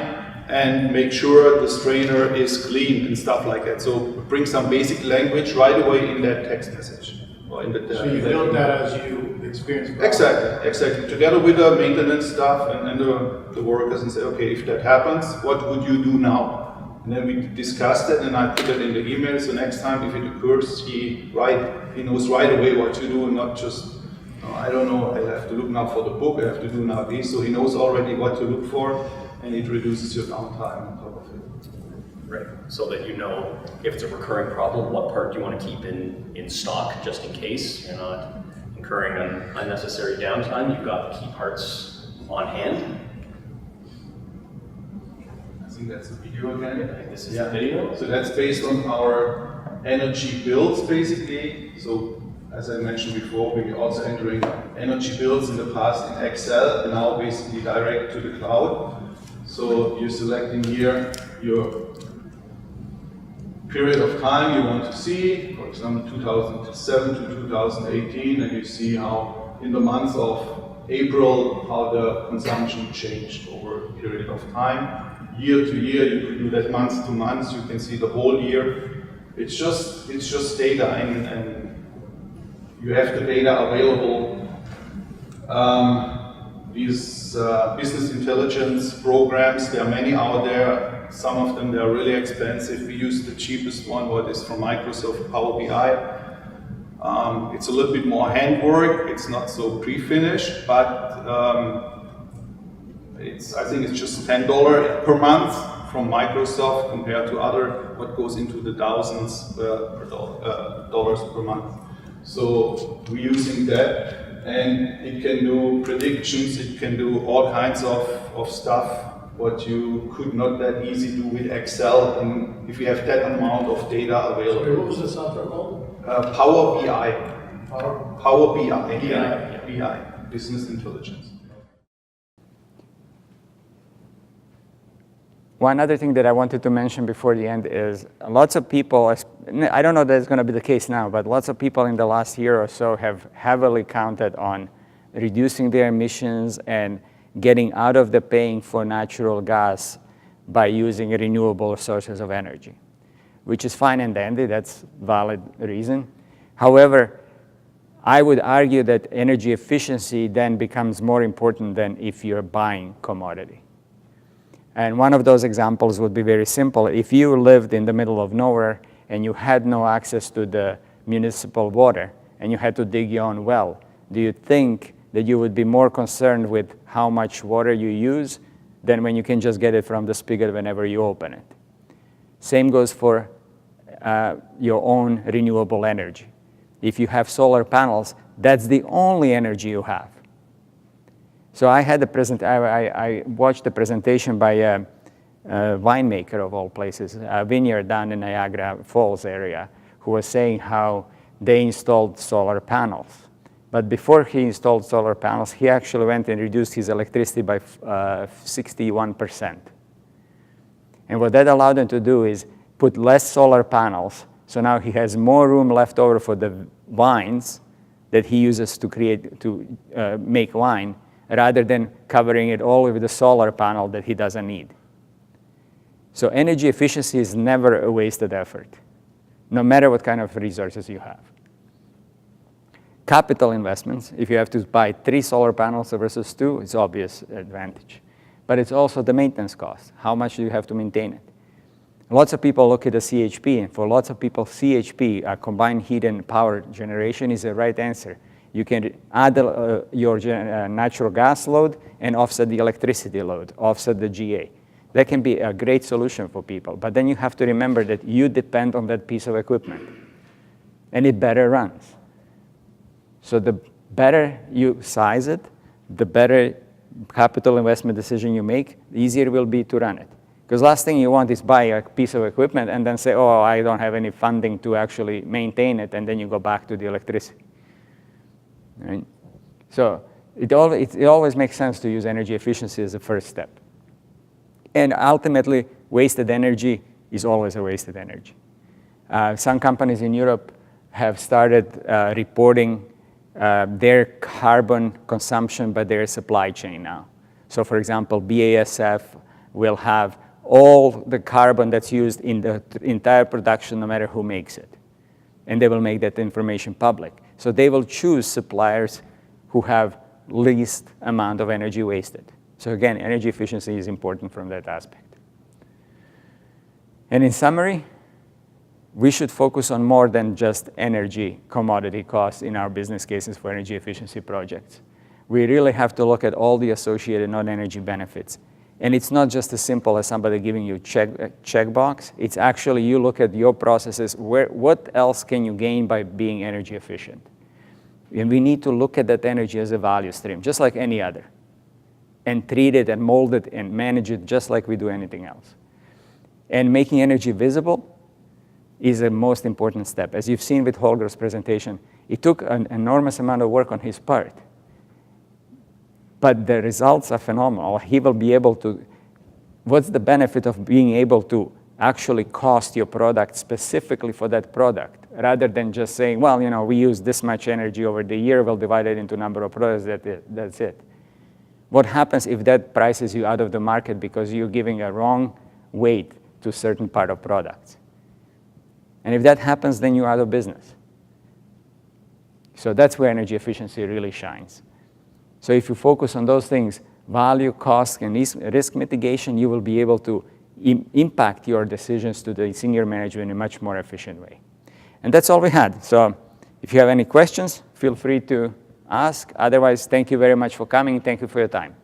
and make sure the strainer is clean and stuff like that. So bring some basic language right away in that text message. Or in the, so you build that as you experience problems. Exactly. Together with the maintenance staff and the workers, and say, okay, if that happens, what would you do now? And then we discussed it, and I put it in the email. So next time, if it occurs, he knows right away what to do, and not just, I don't know, I have to look now for the book, I have to do now this. So he knows already what to look for, and it reduces your downtime on top of it. Right. So that you know if it's a recurring problem, what part do you want to keep in stock, just in case you're not incurring unnecessary downtime. You've got the key parts on hand. I think that's the video again. I think this is the video. So that's based on our energy bills, basically. So as I mentioned before, we're also entering energy bills in the past in Excel, and now basically direct to the cloud. So you're selecting here your period of time you want to see, for example 2007 to 2018, and you see how in the month of April how the consumption changed over a period of time. Year to year, you could do that month to month, you can see the whole year. It's just data, and you have the data available. These business intelligence programs, there are many out there. Some of them, they are really expensive. We use the cheapest one, what is from Microsoft, Power BI. It's a little bit more handwork. It's not so pre-finished, but I think it's just $10 per month from Microsoft compared to other, what goes into the thousands dollars per month. So we're using that. And it can do predictions, it can do all kinds of stuff, what you could not that easy do with Excel, and if you have that amount of data available. Sorry, what was the software called? Power BI. Power BI. BI, Business Intelligence. One other thing that I wanted to mention before the end is lots of people, I don't know that it's going to be the case now, but lots of people in the last year or so have heavily counted on reducing their emissions and getting out of the paying for natural gas by using renewable sources of energy, which is fine and dandy. That's valid reason. However, I would argue that energy efficiency then becomes more important than if you're buying commodity. And one of those examples would be very simple. If you lived in the middle of nowhere and you had no access to the municipal water and you had to dig your own well, do you think that you would be more concerned with how much water you use than when you can just get it from the spigot whenever you open it? Same goes for your own renewable energy. If you have solar panels, that's the only energy you have. So I had I watched a presentation by a winemaker of all places, a vineyard down in Niagara Falls area, who was saying how they installed solar panels. But before he installed solar panels, he actually went and reduced his electricity by 61%. And what that allowed him to do is put less solar panels, so now he has more room left over for the vines that he uses to make wine, rather than covering it all with a solar panel that he doesn't need. So energy efficiency is never a wasted effort, no matter what kind of resources you have. Capital investments, if you have to buy 3 solar panels versus 2, it's obvious advantage. But it's also the maintenance cost. How much do you have to maintain it? Lots of people look at the CHP, and for lots of people, CHP, combined heat and power generation, is the right answer. You can add your natural gas load and offset the electricity load, offset the GA. That can be a great solution for people. But then you have to remember that you depend on that piece of equipment, and it better runs. So the better you size it, the better capital investment decision you make, the easier it will be to run it. Because last thing you want is buy a piece of equipment and then say, oh, I don't have any funding to actually maintain it, and then you go back to the electricity. Right? So it always makes sense to use energy efficiency as a first step. And ultimately, wasted energy is always a wasted energy. Some companies in Europe have started reporting their carbon consumption by their supply chain now. So for example, BASF will have all the carbon that's used in the entire production, no matter who makes it. And they will make that information public. So they will choose suppliers who have least amount of energy wasted. So again, energy efficiency is important from that aspect. And in summary, we should focus on more than just energy commodity costs in our business cases for energy efficiency projects. We really have to look at all the associated non-energy benefits. And it's not just as simple as somebody giving you a checkbox. It's actually you look at your processes, what else can you gain by being energy efficient? And we need to look at that energy as a value stream, just like any other, and treat it and mold it and manage it just like we do anything else. And making energy visible is the most important step. As you've seen with Holger's presentation, it took an enormous amount of work on his part. But the results are phenomenal. He will be able to what's the benefit of being able to actually cost your product specifically for that product, rather than just saying, well, you know, we use this much energy over the year, we'll divide it into number of products, that's it. What happens if that prices you out of the market because you're giving a wrong weight to a certain part of products? And if that happens, then you're out of business. So that's where energy efficiency really shines. So if you focus on those things, value, cost, and risk mitigation, you will be able to impact your decisions to the senior management in a much more efficient way. And that's all we had. So if you have any questions, feel free to ask. Otherwise, thank you very much for coming. Thank you for your time.